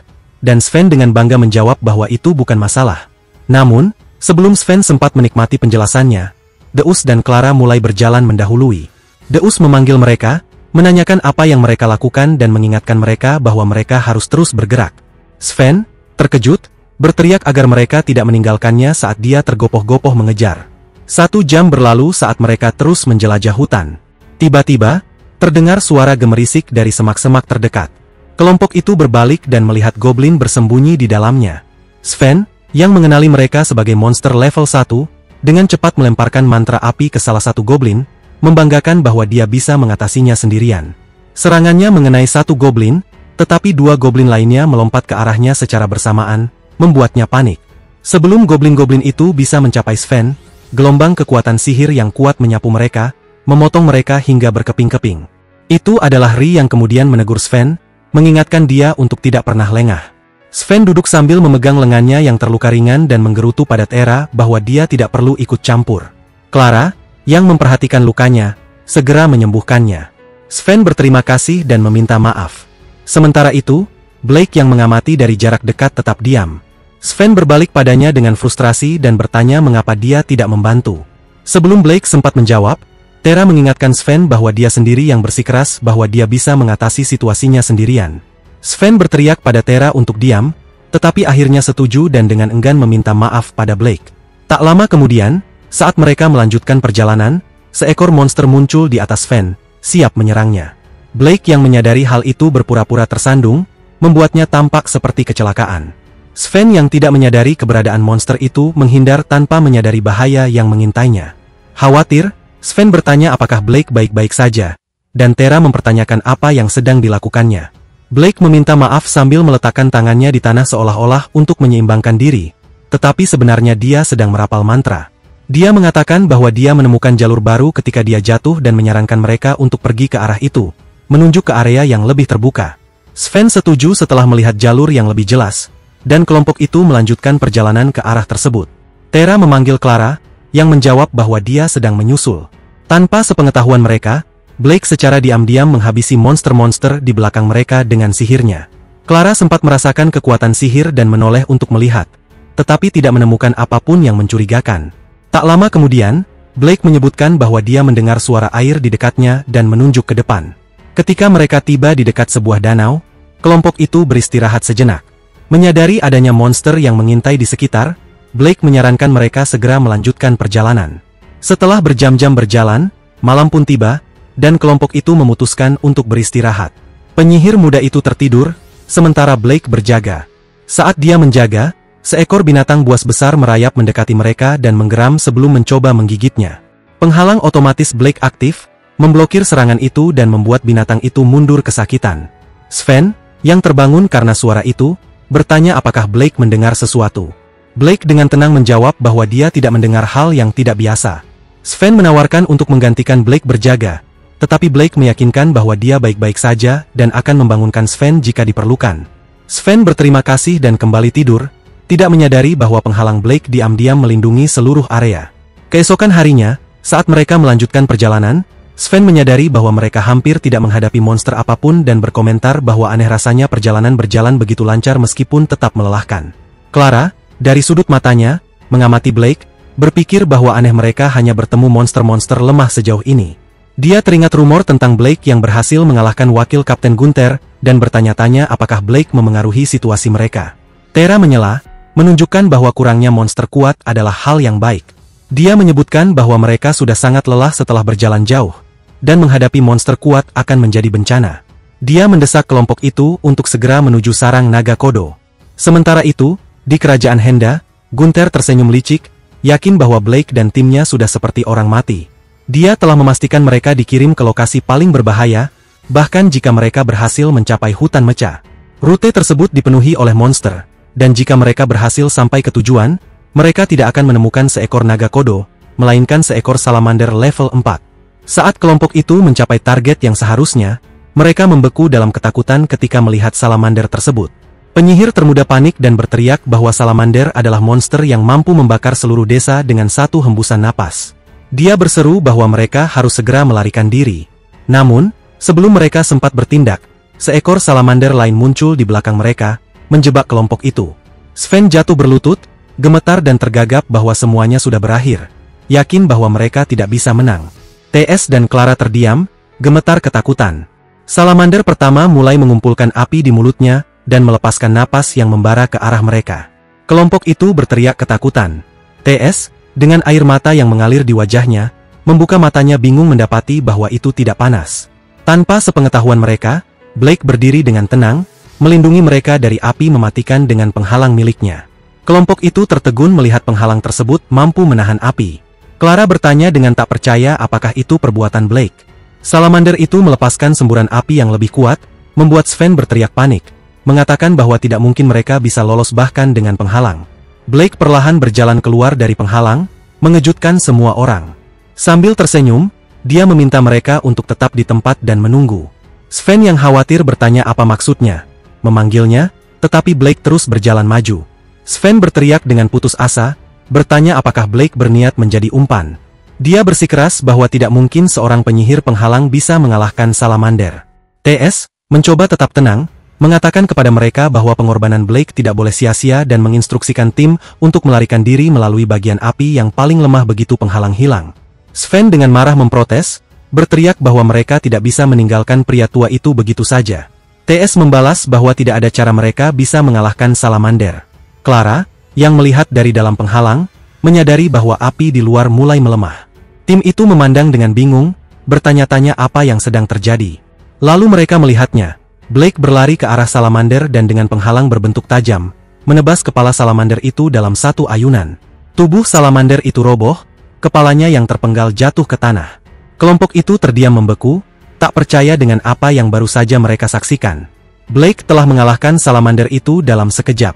S1: dan Sven dengan bangga menjawab bahwa itu bukan masalah. Namun, sebelum Sven sempat menikmati penjelasannya, Deus dan Clara mulai berjalan mendahului. Deus memanggil mereka, menanyakan apa yang mereka lakukan dan mengingatkan mereka bahwa mereka harus terus bergerak. Sven, terkejut, berteriak agar mereka tidak meninggalkannya saat dia tergopoh-gopoh mengejar. 1 jam berlalu saat mereka terus menjelajah hutan. Tiba-tiba, terdengar suara gemerisik dari semak-semak terdekat. Kelompok itu berbalik dan melihat goblin bersembunyi di dalamnya. Sven, yang mengenali mereka sebagai monster level 1, dengan cepat melemparkan mantra api ke salah satu goblin, membanggakan bahwa dia bisa mengatasinya sendirian. Serangannya mengenai 1 goblin, tetapi 2 goblin lainnya melompat ke arahnya secara bersamaan, membuatnya panik. Sebelum goblin-goblin itu bisa mencapai Sven, gelombang kekuatan sihir yang kuat menyapu mereka, memotong mereka hingga berkeping-keping. Itu adalah Ri yang kemudian menegur Sven, mengingatkan dia untuk tidak pernah lengah. Sven duduk sambil memegang lengannya yang terluka ringan dan menggerutu pada Tera bahwa dia tidak perlu ikut campur. Clara, yang memperhatikan lukanya, segera menyembuhkannya. Sven berterima kasih dan meminta maaf. Sementara itu, Blake yang mengamati dari jarak dekat tetap diam. Sven berbalik padanya dengan frustrasi dan bertanya mengapa dia tidak membantu. Sebelum Blake sempat menjawab, Tera mengingatkan Sven bahwa dia sendiri yang bersikeras bahwa dia bisa mengatasi situasinya sendirian. Sven berteriak pada Tera untuk diam, tetapi akhirnya setuju dan dengan enggan meminta maaf pada Blake. Tak lama kemudian, saat mereka melanjutkan perjalanan, seekor monster muncul di atas Sven, siap menyerangnya. Blake yang menyadari hal itu berpura-pura tersandung, membuatnya tampak seperti kecelakaan. Sven yang tidak menyadari keberadaan monster itu menghindar tanpa menyadari bahaya yang mengintainya. Khawatir, Sven bertanya apakah Blake baik-baik saja, dan Tera mempertanyakan apa yang sedang dilakukannya. Blake meminta maaf sambil meletakkan tangannya di tanah seolah-olah untuk menyeimbangkan diri, tetapi sebenarnya dia sedang merapal mantra. Dia mengatakan bahwa dia menemukan jalur baru ketika dia jatuh dan menyarankan mereka untuk pergi ke arah itu, menunjuk ke area yang lebih terbuka. Sven setuju setelah melihat jalur yang lebih jelas, dan kelompok itu melanjutkan perjalanan ke arah tersebut. Tera memanggil Clara, yang menjawab bahwa dia sedang menyusul. Tanpa sepengetahuan mereka, Blake secara diam-diam menghabisi monster-monster di belakang mereka dengan sihirnya. Clara sempat merasakan kekuatan sihir dan menoleh untuk melihat, tetapi tidak menemukan apapun yang mencurigakan. Tak lama kemudian, Blake menyebutkan bahwa dia mendengar suara air di dekatnya dan menunjuk ke depan. Ketika mereka tiba di dekat sebuah danau, kelompok itu beristirahat sejenak. Menyadari adanya monster yang mengintai di sekitar, Blake menyarankan mereka segera melanjutkan perjalanan. Setelah berjam-jam berjalan, malam pun tiba, dan kelompok itu memutuskan untuk beristirahat. Penyihir muda itu tertidur, sementara Blake berjaga. Saat dia menjaga, seekor binatang buas besar merayap mendekati mereka dan menggeram sebelum mencoba menggigitnya. Penghalang otomatis Blake aktif, memblokir serangan itu dan membuat binatang itu mundur kesakitan. Sven, yang terbangun karena suara itu, bertanya apakah Blake mendengar sesuatu. Blake dengan tenang menjawab bahwa dia tidak mendengar hal yang tidak biasa. Sven menawarkan untuk menggantikan Blake berjaga, tetapi Blake meyakinkan bahwa dia baik-baik saja dan akan membangunkan Sven jika diperlukan. Sven berterima kasih dan kembali tidur, tidak menyadari bahwa penghalang Blake diam-diam melindungi seluruh area. Keesokan harinya, saat mereka melanjutkan perjalanan, Sven menyadari bahwa mereka hampir tidak menghadapi monster apapun dan berkomentar bahwa aneh rasanya perjalanan berjalan begitu lancar meskipun tetap melelahkan. Clara, dari sudut matanya, mengamati Blake, berpikir bahwa aneh mereka hanya bertemu monster-monster lemah sejauh ini. Dia teringat rumor tentang Blake yang berhasil mengalahkan wakil Kapten Gunther, dan bertanya-tanya apakah Blake memengaruhi situasi mereka. Tera menyela, menunjukkan bahwa kurangnya monster kuat adalah hal yang baik. Dia menyebutkan bahwa mereka sudah sangat lelah setelah berjalan jauh, dan menghadapi monster kuat akan menjadi bencana. Dia mendesak kelompok itu untuk segera menuju sarang naga Kodo. Sementara itu, di kerajaan Henda, Gunther tersenyum licik, yakin bahwa Blake dan timnya sudah seperti orang mati. Dia telah memastikan mereka dikirim ke lokasi paling berbahaya, bahkan jika mereka berhasil mencapai hutan meca. Rute tersebut dipenuhi oleh monster, dan jika mereka berhasil sampai ke tujuan, mereka tidak akan menemukan seekor naga Kodo, melainkan seekor salamander level 4. Saat kelompok itu mencapai target yang seharusnya, mereka membeku dalam ketakutan ketika melihat salamander tersebut. Penyihir termuda panik dan berteriak bahwa salamander adalah monster yang mampu membakar seluruh desa dengan satu hembusan napas. Dia berseru bahwa mereka harus segera melarikan diri. Namun, sebelum mereka sempat bertindak, seekor salamander lain muncul di belakang mereka, menjebak kelompok itu. Sven jatuh berlutut, gemetar dan tergagap bahwa semuanya sudah berakhir, yakin bahwa mereka tidak bisa menang. TS dan Clara terdiam, gemetar ketakutan. Salamander pertama mulai mengumpulkan api di mulutnya, dan melepaskan napas yang membara ke arah mereka. Kelompok itu berteriak ketakutan. TS, dengan air mata yang mengalir di wajahnya, membuka matanya bingung mendapati bahwa itu tidak panas. Tanpa sepengetahuan mereka, Blake berdiri dengan tenang, melindungi mereka dari api mematikan dengan penghalang miliknya. Kelompok itu tertegun melihat penghalang tersebut mampu menahan api. Clara bertanya dengan tak percaya apakah itu perbuatan Blake. Salamander itu melepaskan semburan api yang lebih kuat, membuat Sven berteriak panik, mengatakan bahwa tidak mungkin mereka bisa lolos bahkan dengan penghalang. Blake perlahan berjalan keluar dari penghalang, mengejutkan semua orang. Sambil tersenyum, dia meminta mereka untuk tetap di tempat dan menunggu. Sven yang khawatir bertanya apa maksudnya, memanggilnya, tetapi Blake terus berjalan maju. Sven berteriak dengan putus asa, bertanya apakah Blake berniat menjadi umpan. Dia bersikeras bahwa tidak mungkin seorang penyihir penghalang bisa mengalahkan salamander. TS, mencoba tetap tenang, mengatakan kepada mereka bahwa pengorbanan Blake tidak boleh sia-sia dan menginstruksikan tim untuk melarikan diri melalui bagian api yang paling lemah begitu penghalang hilang. Sven dengan marah memprotes, berteriak bahwa mereka tidak bisa meninggalkan pria tua itu begitu saja. TS membalas bahwa tidak ada cara mereka bisa mengalahkan salamander. Clara, yang melihat dari dalam penghalang, menyadari bahwa api di luar mulai melemah. Tim itu memandang dengan bingung, bertanya-tanya apa yang sedang terjadi. Lalu mereka melihatnya. Blake berlari ke arah salamander dan dengan penghalang berbentuk tajam, menebas kepala salamander itu dalam satu ayunan. Tubuh salamander itu roboh, kepalanya yang terpenggal jatuh ke tanah. Kelompok itu terdiam membeku, tak percaya dengan apa yang baru saja mereka saksikan. Blake telah mengalahkan salamander itu dalam sekejap.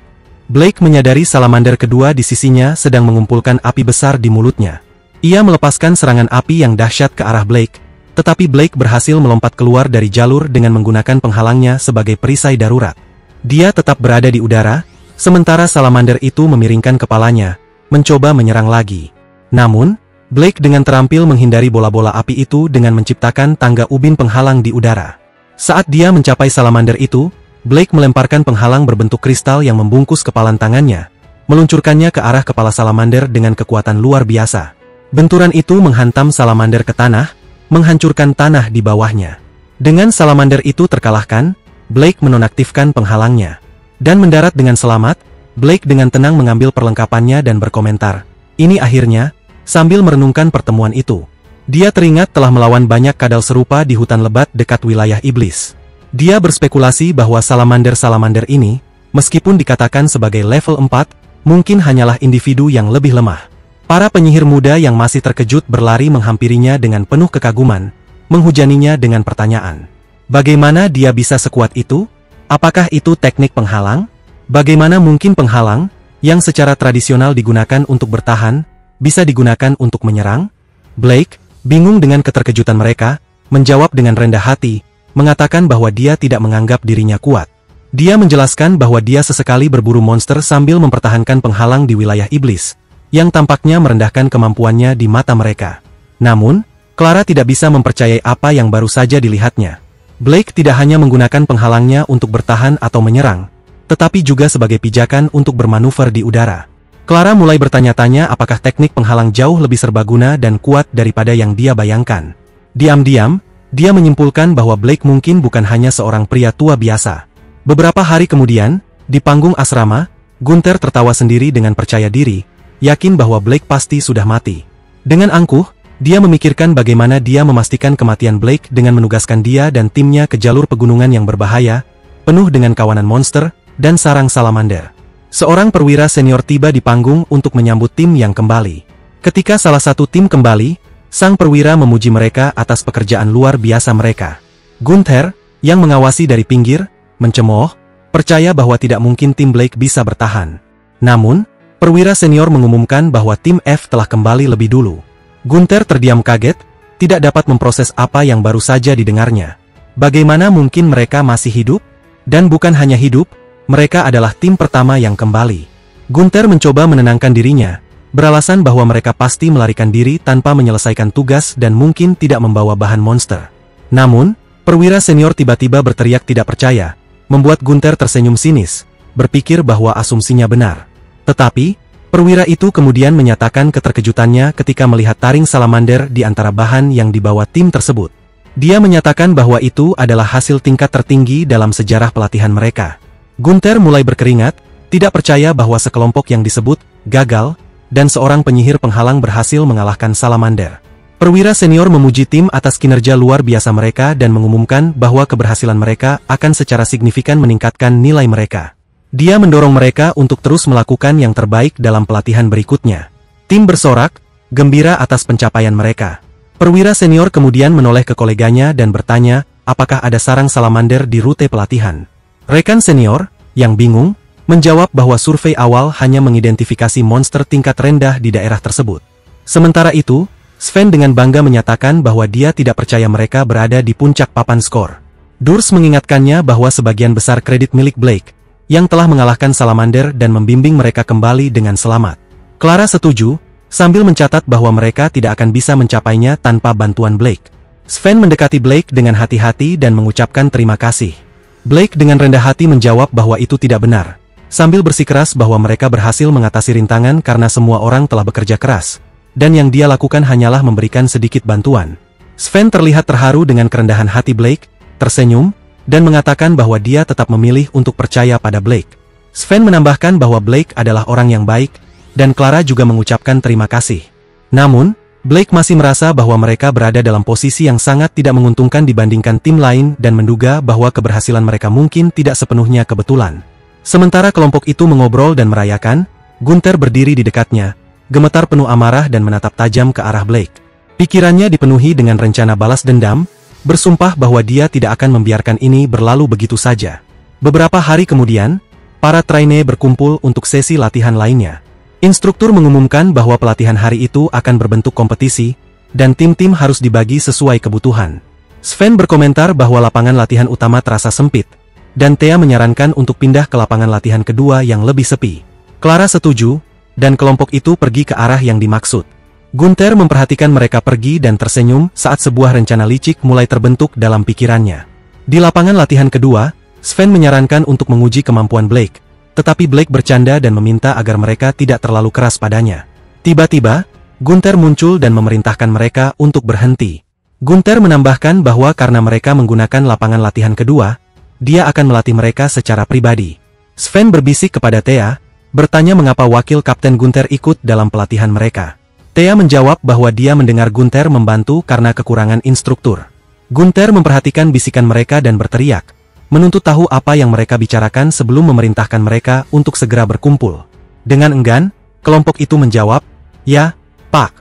S1: Blake menyadari salamander kedua di sisinya sedang mengumpulkan api besar di mulutnya. Ia melepaskan serangan api yang dahsyat ke arah Blake, tetapi Blake berhasil melompat keluar dari jalur dengan menggunakan penghalangnya sebagai perisai darurat. Dia tetap berada di udara, sementara salamander itu memiringkan kepalanya, mencoba menyerang lagi. Namun, Blake dengan terampil menghindari bola-bola api itu dengan menciptakan tangga ubin penghalang di udara. Saat dia mencapai salamander itu, Blake melemparkan penghalang berbentuk kristal yang membungkus kepalan tangannya, meluncurkannya ke arah kepala salamander dengan kekuatan luar biasa. Benturan itu menghantam salamander ke tanah, menghancurkan tanah di bawahnya. Dengan salamander itu terkalahkan, Blake menonaktifkan penghalangnya. Dan mendarat dengan selamat, Blake dengan tenang mengambil perlengkapannya dan berkomentar, "Ini akhirnya," sambil merenungkan pertemuan itu. Dia teringat telah melawan banyak kadal serupa di hutan lebat dekat wilayah iblis. Dia berspekulasi bahwa salamander-salamander ini, meskipun dikatakan sebagai level 4, mungkin hanyalah individu yang lebih lemah. Para penyihir muda yang masih terkejut berlari menghampirinya dengan penuh kekaguman, menghujaninya dengan pertanyaan. Bagaimana dia bisa sekuat itu? Apakah itu teknik penghalang? Bagaimana mungkin penghalang, yang secara tradisional digunakan untuk bertahan, bisa digunakan untuk menyerang? Blake, bingung dengan keterkejutan mereka, menjawab dengan rendah hati, mengatakan bahwa dia tidak menganggap dirinya kuat. Dia menjelaskan bahwa dia sesekali berburu monster sambil mempertahankan penghalang di wilayah iblis, yang tampaknya merendahkan kemampuannya di mata mereka. Namun, Clara tidak bisa mempercayai apa yang baru saja dilihatnya. Blake tidak hanya menggunakan penghalangnya untuk bertahan atau menyerang, tetapi juga sebagai pijakan untuk bermanuver di udara. Clara mulai bertanya-tanya apakah teknik penghalang jauh lebih serbaguna dan kuat daripada yang dia bayangkan. Diam-diam, dia menyimpulkan bahwa Blake mungkin bukan hanya seorang pria tua biasa. Beberapa hari kemudian, di panggung asrama, Gunther tertawa sendiri dengan percaya diri, yakin bahwa Blake pasti sudah mati. Dengan angkuh, dia memikirkan bagaimana dia memastikan kematian Blake dengan menugaskan dia dan timnya ke jalur pegunungan yang berbahaya, penuh dengan kawanan monster, dan sarang salamander. Seorang perwira senior tiba di panggung untuk menyambut tim yang kembali. Ketika salah satu tim kembali, sang perwira memuji mereka atas pekerjaan luar biasa mereka. Gunther, yang mengawasi dari pinggir, mencemooh, percaya bahwa tidak mungkin tim Blake bisa bertahan. Namun, perwira senior mengumumkan bahwa tim F telah kembali lebih dulu. Gunther terdiam kaget, tidak dapat memproses apa yang baru saja didengarnya. Bagaimana mungkin mereka masih hidup? Dan bukan hanya hidup, mereka adalah tim pertama yang kembali. Gunther mencoba menenangkan dirinya, beralasan bahwa mereka pasti melarikan diri tanpa menyelesaikan tugas dan mungkin tidak membawa bahan monster. Namun, perwira senior tiba-tiba berteriak tidak percaya, membuat Gunther tersenyum sinis, berpikir bahwa asumsinya benar. Tetapi, perwira itu kemudian menyatakan keterkejutannya ketika melihat taring salamander di antara bahan yang dibawa tim tersebut. Dia menyatakan bahwa itu adalah hasil tingkat tertinggi dalam sejarah pelatihan mereka. Gunther mulai berkeringat, tidak percaya bahwa sekelompok yang disebut gagal, dan seorang penyihir penghalang berhasil mengalahkan salamander. Perwira senior memuji tim atas kinerja luar biasa mereka dan mengumumkan bahwa keberhasilan mereka akan secara signifikan meningkatkan nilai mereka. Dia mendorong mereka untuk terus melakukan yang terbaik dalam pelatihan berikutnya. Tim bersorak, gembira atas pencapaian mereka. Perwira senior kemudian menoleh ke koleganya dan bertanya, apakah ada sarang salamander di rute pelatihan. Rekan senior, yang bingung, menjawab bahwa survei awal hanya mengidentifikasi monster tingkat rendah di daerah tersebut. Sementara itu, Sven dengan bangga menyatakan bahwa dia tidak percaya mereka berada di puncak papan skor. Durs mengingatkannya bahwa sebagian besar kredit milik Blake, yang telah mengalahkan salamander dan membimbing mereka kembali dengan selamat. Clara setuju, sambil mencatat bahwa mereka tidak akan bisa mencapainya tanpa bantuan Blake. Sven mendekati Blake dengan hati-hati dan mengucapkan terima kasih. Blake dengan rendah hati menjawab bahwa itu tidak benar, sambil bersikeras bahwa mereka berhasil mengatasi rintangan karena semua orang telah bekerja keras, dan yang dia lakukan hanyalah memberikan sedikit bantuan. Sven terlihat terharu dengan kerendahan hati Blake, tersenyum, dan mengatakan bahwa dia tetap memilih untuk percaya pada Blake. Sven menambahkan bahwa Blake adalah orang yang baik, dan Clara juga mengucapkan terima kasih. Namun, Blake masih merasa bahwa mereka berada dalam posisi yang sangat tidak menguntungkan dibandingkan tim lain dan menduga bahwa keberhasilan mereka mungkin tidak sepenuhnya kebetulan. Sementara kelompok itu mengobrol dan merayakan, Gunther berdiri di dekatnya, gemetar penuh amarah dan menatap tajam ke arah Blake. Pikirannya dipenuhi dengan rencana balas dendam, bersumpah bahwa dia tidak akan membiarkan ini berlalu begitu saja. Beberapa hari kemudian, para trainee berkumpul untuk sesi latihan lainnya. Instruktur mengumumkan bahwa pelatihan hari itu akan berbentuk kompetisi, dan tim-tim harus dibagi sesuai kebutuhan. Sven berkomentar bahwa lapangan latihan utama terasa sempit, dan Thea menyarankan untuk pindah ke lapangan latihan kedua yang lebih sepi. Clara setuju, dan kelompok itu pergi ke arah yang dimaksud. Gunther memperhatikan mereka pergi dan tersenyum saat sebuah rencana licik mulai terbentuk dalam pikirannya. Di lapangan latihan kedua, Sven menyarankan untuk menguji kemampuan Blake, tetapi Blake bercanda dan meminta agar mereka tidak terlalu keras padanya. Tiba-tiba, Gunther muncul dan memerintahkan mereka untuk berhenti. Gunther menambahkan bahwa karena mereka menggunakan lapangan latihan kedua, dia akan melatih mereka secara pribadi. Sven berbisik kepada Thea, bertanya mengapa wakil Kapten Gunther ikut dalam pelatihan mereka. Thea menjawab bahwa dia mendengar Gunther membantu karena kekurangan instruktur. Gunther memperhatikan bisikan mereka dan berteriak, menuntut tahu apa yang mereka bicarakan sebelum memerintahkan mereka untuk segera berkumpul. Dengan enggan, kelompok itu menjawab, "Ya, Pak."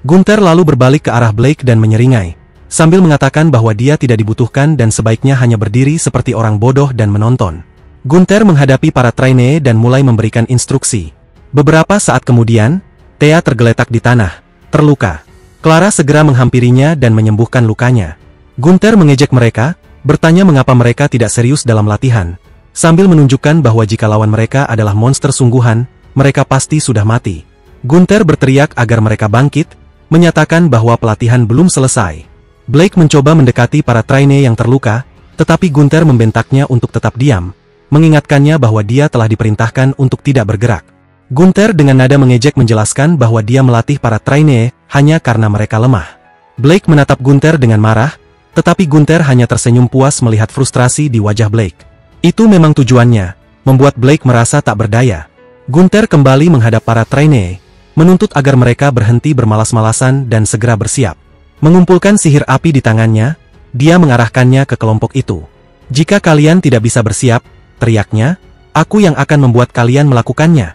S1: Gunther lalu berbalik ke arah Blake dan menyeringai, sambil mengatakan bahwa dia tidak dibutuhkan dan sebaiknya hanya berdiri seperti orang bodoh dan menonton. Gunther menghadapi para trainee dan mulai memberikan instruksi. Beberapa saat kemudian, Thea tergeletak di tanah, terluka. Clara segera menghampirinya dan menyembuhkan lukanya. Gunther mengejek mereka, bertanya mengapa mereka tidak serius dalam latihan, sambil menunjukkan bahwa jika lawan mereka adalah monster sungguhan, mereka pasti sudah mati. Gunther berteriak agar mereka bangkit, menyatakan bahwa pelatihan belum selesai. Blake mencoba mendekati para trainee yang terluka, tetapi Gunther membentaknya untuk tetap diam, mengingatkannya bahwa dia telah diperintahkan untuk tidak bergerak. Gunther dengan nada mengejek menjelaskan bahwa dia melatih para trainee hanya karena mereka lemah. Blake menatap Gunther dengan marah, tetapi Gunther hanya tersenyum puas melihat frustrasi di wajah Blake. Itu memang tujuannya, membuat Blake merasa tak berdaya. Gunther kembali menghadap para trainee, menuntut agar mereka berhenti bermalas-malasan dan segera bersiap. Mengumpulkan sihir api di tangannya, dia mengarahkannya ke kelompok itu. "Jika kalian tidak bisa bersiap," teriaknya, "aku yang akan membuat kalian melakukannya."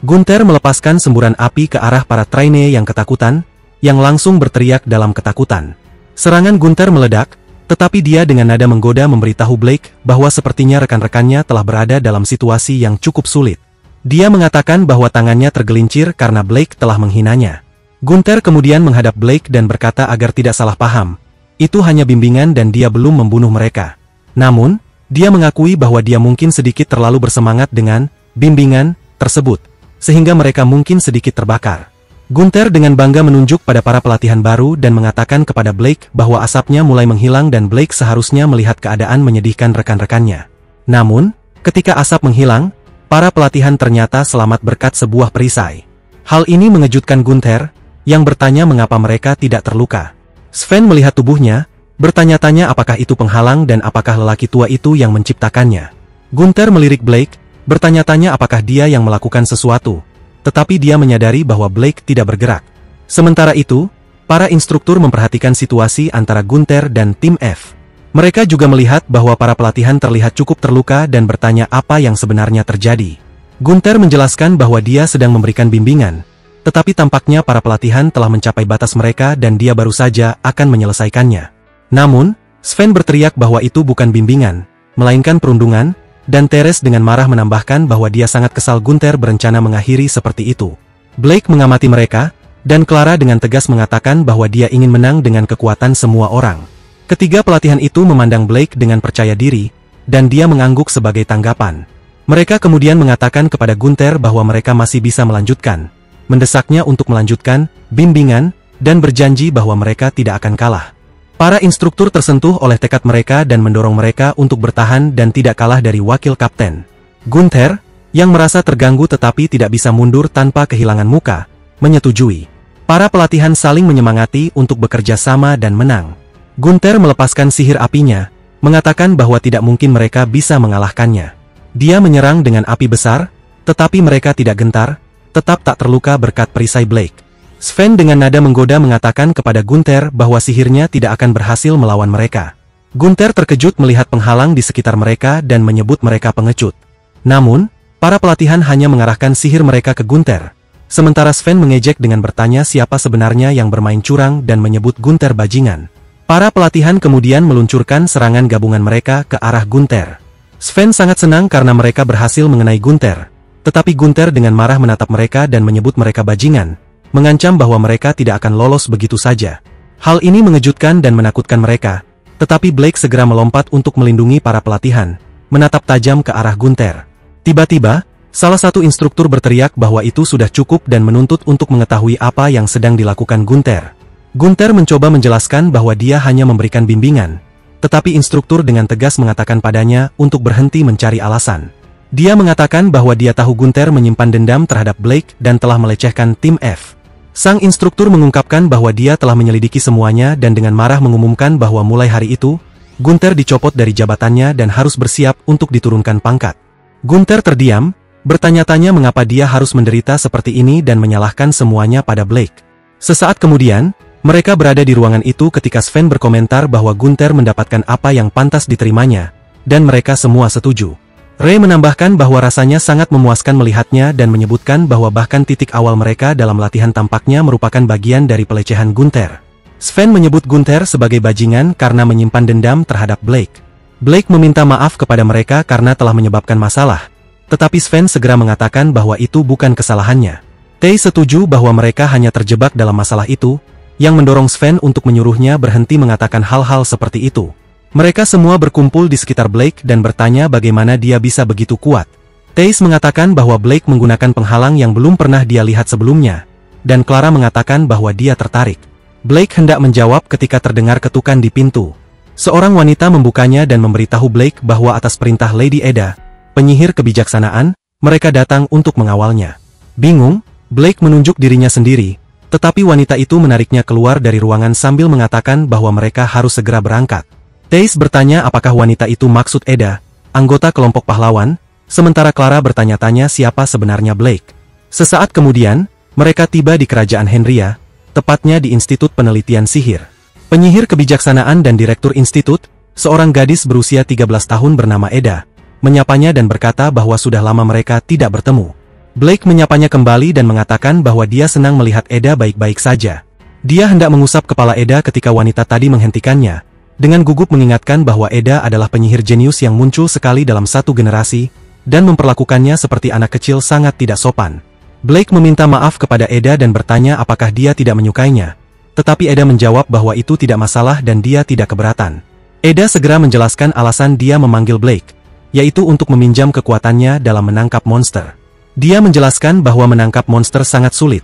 S1: Gunther melepaskan semburan api ke arah para trainee yang ketakutan, yang langsung berteriak dalam ketakutan. Serangan Gunther meledak, tetapi dia dengan nada menggoda memberitahu Blake bahwa sepertinya rekan-rekannya telah berada dalam situasi yang cukup sulit. Dia mengatakan bahwa tangannya tergelincir karena Blake telah menghinanya. Gunther kemudian menghadap Blake dan berkata agar tidak salah paham, itu hanya bimbingan dan dia belum membunuh mereka. Namun, dia mengakui bahwa dia mungkin sedikit terlalu bersemangat dengan bimbingan tersebut, sehingga mereka mungkin sedikit terbakar. Gunther dengan bangga menunjuk pada para pelatihan baru dan mengatakan kepada Blake bahwa asapnya mulai menghilang dan Blake seharusnya melihat keadaan menyedihkan rekan-rekannya. Namun, ketika asap menghilang, para pelatihan ternyata selamat berkat sebuah perisai. Hal ini mengejutkan Gunther, yang bertanya mengapa mereka tidak terluka. Sven melihat tubuhnya, bertanya-tanya apakah itu penghalang dan apakah lelaki tua itu yang menciptakannya. Gunther melirik Blake, bertanya-tanya apakah dia yang melakukan sesuatu, tetapi dia menyadari bahwa Blake tidak bergerak. Sementara itu, para instruktur memperhatikan situasi antara Gunther dan tim F. Mereka juga melihat bahwa para pelatihan terlihat cukup terluka dan bertanya apa yang sebenarnya terjadi. Gunther menjelaskan bahwa dia sedang memberikan bimbingan, tetapi tampaknya para pelatihan telah mencapai batas mereka dan dia baru saja akan menyelesaikannya. Namun, Sven berteriak bahwa itu bukan bimbingan, melainkan perundungan, dan Teres dengan marah menambahkan bahwa dia sangat kesal Gunther berencana mengakhiri seperti itu. Blake mengamati mereka, dan Clara dengan tegas mengatakan bahwa dia ingin menang dengan kekuatan semua orang. Ketiga pelatihan itu memandang Blake dengan percaya diri, dan dia mengangguk sebagai tanggapan. Mereka kemudian mengatakan kepada Gunther bahwa mereka masih bisa melanjutkan, mendesaknya untuk melanjutkan bimbingan, dan berjanji bahwa mereka tidak akan kalah. Para instruktur tersentuh oleh tekad mereka dan mendorong mereka untuk bertahan dan tidak kalah dari wakil kapten. Gunther, yang merasa terganggu tetapi tidak bisa mundur tanpa kehilangan muka, menyetujui. Para pelatihan saling menyemangati untuk bekerja sama dan menang. Gunther melepaskan sihir apinya, mengatakan bahwa tidak mungkin mereka bisa mengalahkannya. Dia menyerang dengan api besar, tetapi mereka tidak gentar, tetap tak terluka berkat perisai Blake. Sven dengan nada menggoda mengatakan kepada Gunther bahwa sihirnya tidak akan berhasil melawan mereka. Gunther terkejut melihat penghalang di sekitar mereka dan menyebut mereka pengecut. Namun, para pelatihan hanya mengarahkan sihir mereka ke Gunther. Sementara Sven mengejek dengan bertanya siapa sebenarnya yang bermain curang dan menyebut Gunther bajingan. Para pelatihan kemudian meluncurkan serangan gabungan mereka ke arah Gunther. Sven sangat senang karena mereka berhasil mengenai Gunther. Tetapi Gunther dengan marah menatap mereka dan menyebut mereka bajingan, mengancam bahwa mereka tidak akan lolos begitu saja. Hal ini mengejutkan dan menakutkan mereka, tetapi Blake segera melompat untuk melindungi para pelatihan, menatap tajam ke arah Gunther. Tiba-tiba, salah satu instruktur berteriak bahwa itu sudah cukup dan menuntut untuk mengetahui apa yang sedang dilakukan Gunther. Gunther mencoba menjelaskan bahwa dia hanya memberikan bimbingan, tetapi instruktur dengan tegas mengatakan padanya untuk berhenti mencari alasan. Dia mengatakan bahwa dia tahu Gunther menyimpan dendam terhadap Blake dan telah melecehkan tim F. Sang instruktur mengungkapkan bahwa dia telah menyelidiki semuanya dan dengan marah mengumumkan bahwa mulai hari itu, Gunther dicopot dari jabatannya dan harus bersiap untuk diturunkan pangkat. Gunther terdiam, bertanya-tanya mengapa dia harus menderita seperti ini dan menyalahkan semuanya pada Blake. Sesaat kemudian, mereka berada di ruangan itu ketika Sven berkomentar bahwa Gunther mendapatkan apa yang pantas diterimanya, dan mereka semua setuju. Ray menambahkan bahwa rasanya sangat memuaskan melihatnya dan menyebutkan bahwa bahkan titik awal mereka dalam latihan tampaknya merupakan bagian dari pelecehan Gunther. Sven menyebut Gunther sebagai bajingan karena menyimpan dendam terhadap Blake. Blake meminta maaf kepada mereka karena telah menyebabkan masalah, tetapi Sven segera mengatakan bahwa itu bukan kesalahannya. Tay setuju bahwa mereka hanya terjebak dalam masalah itu, yang mendorong Sven untuk menyuruhnya berhenti mengatakan hal-hal seperti itu. Mereka semua berkumpul di sekitar Blake dan bertanya bagaimana dia bisa begitu kuat. Tace mengatakan bahwa Blake menggunakan penghalang yang belum pernah dia lihat sebelumnya, dan Clara mengatakan bahwa dia tertarik. Blake hendak menjawab ketika terdengar ketukan di pintu. Seorang wanita membukanya dan memberitahu Blake bahwa atas perintah Lady Eda, penyihir kebijaksanaan, mereka datang untuk mengawalnya. Bingung, Blake menunjuk dirinya sendiri, tetapi wanita itu menariknya keluar dari ruangan sambil mengatakan bahwa mereka harus segera berangkat. Tace bertanya apakah wanita itu maksud Eda, anggota kelompok pahlawan, sementara Clara bertanya-tanya siapa sebenarnya Blake. Sesaat kemudian, mereka tiba di kerajaan Henria, tepatnya di Institut Penelitian Sihir. Penyihir kebijaksanaan dan direktur institut, seorang gadis berusia 13 tahun bernama Eda, menyapanya dan berkata bahwa sudah lama mereka tidak bertemu. Blake menyapanya kembali dan mengatakan bahwa dia senang melihat Eda baik-baik saja. Dia hendak mengusap kepala Eda ketika wanita tadi menghentikannya, dengan gugup mengingatkan bahwa Eda adalah penyihir jenius yang muncul sekali dalam satu generasi, dan memperlakukannya seperti anak kecil sangat tidak sopan. Blake meminta maaf kepada Eda dan bertanya apakah dia tidak menyukainya. Tetapi Eda menjawab bahwa itu tidak masalah dan dia tidak keberatan. Eda segera menjelaskan alasan dia memanggil Blake, yaitu untuk meminjam kekuatannya dalam menangkap monster. Dia menjelaskan bahwa menangkap monster sangat sulit.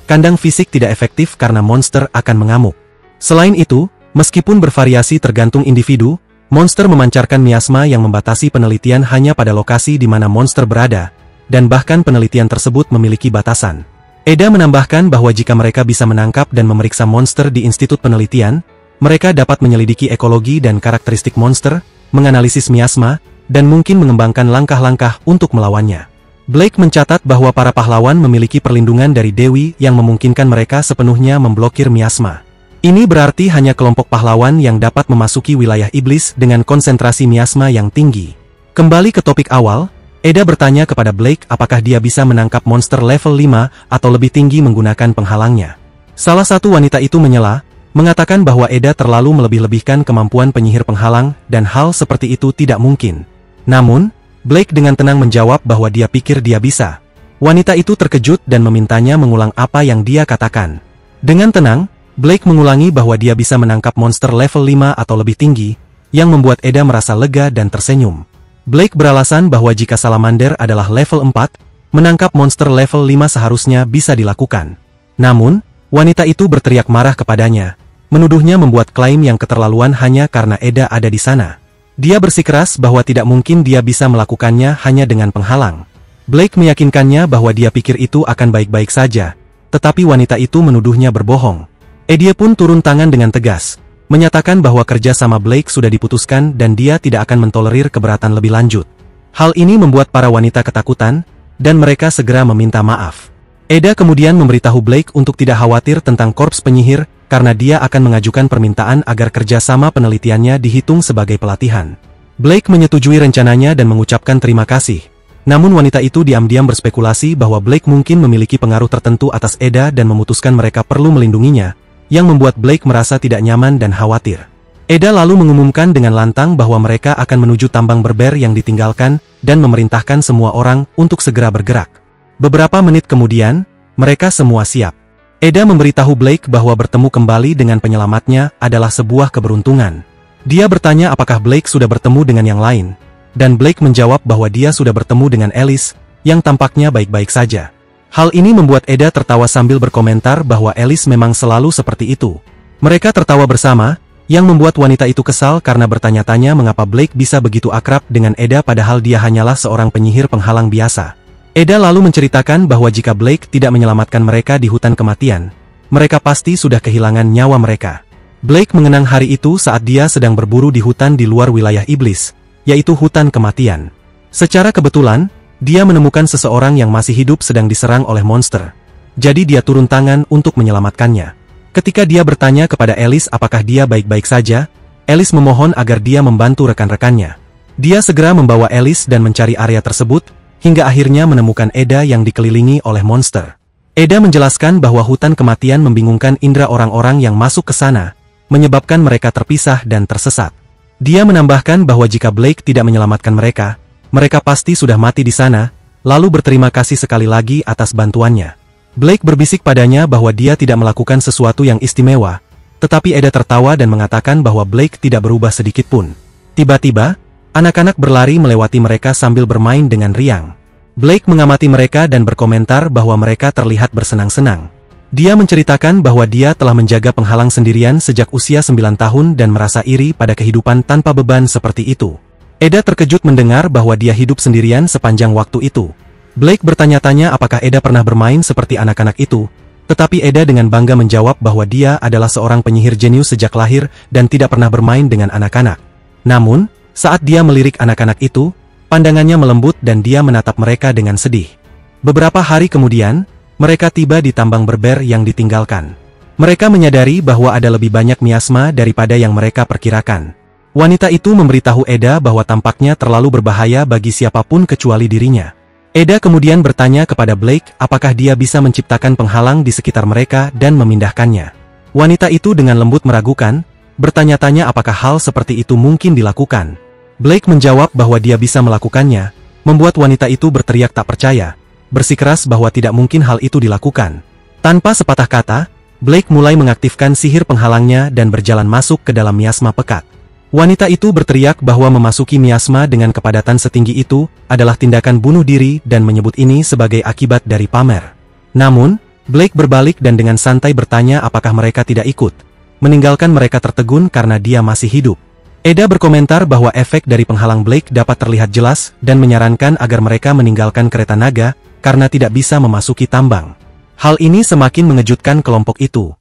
S1: Kandang fisik tidak efektif karena monster akan mengamuk. Selain itu, meskipun bervariasi tergantung individu, monster memancarkan miasma yang membatasi penelitian hanya pada lokasi di mana monster berada, dan bahkan penelitian tersebut memiliki batasan. Eda menambahkan bahwa jika mereka bisa menangkap dan memeriksa monster di institut penelitian, mereka dapat menyelidiki ekologi dan karakteristik monster, menganalisis miasma, dan mungkin mengembangkan langkah-langkah untuk melawannya. Blake mencatat bahwa para pahlawan memiliki perlindungan dari Dewi yang memungkinkan mereka sepenuhnya memblokir miasma. Ini berarti hanya kelompok pahlawan yang dapat memasuki wilayah iblis dengan konsentrasi miasma yang tinggi. Kembali ke topik awal, Eda bertanya kepada Blake apakah dia bisa menangkap monster level 5 atau lebih tinggi menggunakan penghalangnya. Salah satu wanita itu menyela, mengatakan bahwa Eda terlalu melebih-lebihkan kemampuan penyihir penghalang dan hal seperti itu tidak mungkin. Namun, Blake dengan tenang menjawab bahwa dia pikir dia bisa. Wanita itu terkejut dan memintanya mengulang apa yang dia katakan. Dengan tenang, Blake mengulangi bahwa dia bisa menangkap monster level 5 atau lebih tinggi, yang membuat Eda merasa lega dan tersenyum. Blake beralasan bahwa jika salamander adalah level 4, menangkap monster level 5 seharusnya bisa dilakukan. Namun, wanita itu berteriak marah kepadanya, menuduhnya membuat klaim yang keterlaluan hanya karena Eda ada di sana. Dia bersikeras bahwa tidak mungkin dia bisa melakukannya hanya dengan penghalang. Blake meyakinkannya bahwa dia pikir itu akan baik-baik saja, tetapi wanita itu menuduhnya berbohong. Eda pun turun tangan dengan tegas, menyatakan bahwa kerja sama Blake sudah diputuskan dan dia tidak akan mentolerir keberatan lebih lanjut. Hal ini membuat para wanita ketakutan, dan mereka segera meminta maaf. Eda kemudian memberitahu Blake untuk tidak khawatir tentang korps penyihir, karena dia akan mengajukan permintaan agar kerja sama penelitiannya dihitung sebagai pelatihan. Blake menyetujui rencananya dan mengucapkan terima kasih. Namun wanita itu diam-diam berspekulasi bahwa Blake mungkin memiliki pengaruh tertentu atas Eda dan memutuskan mereka perlu melindunginya, yang membuat Blake merasa tidak nyaman dan khawatir. Eda lalu mengumumkan dengan lantang bahwa mereka akan menuju tambang berber yang ditinggalkan, dan memerintahkan semua orang untuk segera bergerak. Beberapa menit kemudian, mereka semua siap. Eda memberitahu Blake bahwa bertemu kembali dengan penyelamatnya adalah sebuah keberuntungan. Dia bertanya apakah Blake sudah bertemu dengan yang lain, dan Blake menjawab bahwa dia sudah bertemu dengan Alice, yang tampaknya baik-baik saja. Hal ini membuat Eda tertawa sambil berkomentar bahwa Alice memang selalu seperti itu. Mereka tertawa bersama, yang membuat wanita itu kesal karena bertanya-tanya mengapa Blake bisa begitu akrab dengan Eda padahal dia hanyalah seorang penyihir penghalang biasa. Eda lalu menceritakan bahwa jika Blake tidak menyelamatkan mereka di hutan kematian, mereka pasti sudah kehilangan nyawa mereka. Blake mengenang hari itu saat dia sedang berburu di hutan di luar wilayah iblis, yaitu hutan kematian. Secara kebetulan, dia menemukan seseorang yang masih hidup sedang diserang oleh monster. Jadi dia turun tangan untuk menyelamatkannya. Ketika dia bertanya kepada Alice apakah dia baik-baik saja, Alice memohon agar dia membantu rekan-rekannya. Dia segera membawa Alice dan mencari area tersebut, hingga akhirnya menemukan Eda yang dikelilingi oleh monster. Eda menjelaskan bahwa hutan kematian membingungkan indera orang-orang yang masuk ke sana, menyebabkan mereka terpisah dan tersesat. Dia menambahkan bahwa jika Blake tidak menyelamatkan mereka, mereka pasti sudah mati di sana, lalu berterima kasih sekali lagi atas bantuannya. Blake berbisik padanya bahwa dia tidak melakukan sesuatu yang istimewa, tetapi Eda tertawa dan mengatakan bahwa Blake tidak berubah sedikit pun. Tiba-tiba, anak-anak berlari melewati mereka sambil bermain dengan riang. Blake mengamati mereka dan berkomentar bahwa mereka terlihat bersenang-senang. Dia menceritakan bahwa dia telah menjaga penghalang sendirian sejak usia 9 tahun dan merasa iri pada kehidupan tanpa beban seperti itu. Eda terkejut mendengar bahwa dia hidup sendirian sepanjang waktu itu. Blake bertanya-tanya apakah Eda pernah bermain seperti anak-anak itu, tetapi Eda dengan bangga menjawab bahwa dia adalah seorang penyihir jenius sejak lahir dan tidak pernah bermain dengan anak-anak. Namun, saat dia melirik anak-anak itu, pandangannya melembut dan dia menatap mereka dengan sedih. Beberapa hari kemudian, mereka tiba di tambang berber yang ditinggalkan. Mereka menyadari bahwa ada lebih banyak miasma daripada yang mereka perkirakan. Wanita itu memberitahu Eda bahwa tampaknya terlalu berbahaya bagi siapapun kecuali dirinya. Eda kemudian bertanya kepada Blake apakah dia bisa menciptakan penghalang di sekitar mereka dan memindahkannya. Wanita itu dengan lembut meragukan, bertanya-tanya apakah hal seperti itu mungkin dilakukan. Blake menjawab bahwa dia bisa melakukannya, membuat wanita itu berteriak tak percaya, bersikeras bahwa tidak mungkin hal itu dilakukan. Tanpa sepatah kata, Blake mulai mengaktifkan sihir penghalangnya dan berjalan masuk ke dalam miasma pekat. Wanita itu berteriak bahwa memasuki miasma dengan kepadatan setinggi itu adalah tindakan bunuh diri dan menyebut ini sebagai akibat dari pamer. Namun, Blake berbalik dan dengan santai bertanya apakah mereka tidak ikut, meninggalkan mereka tertegun karena dia masih hidup. Eda berkomentar bahwa efek dari penghalang Blake dapat terlihat jelas dan menyarankan agar mereka meninggalkan kereta naga karena tidak bisa memasuki tambang. Hal ini semakin mengejutkan kelompok itu.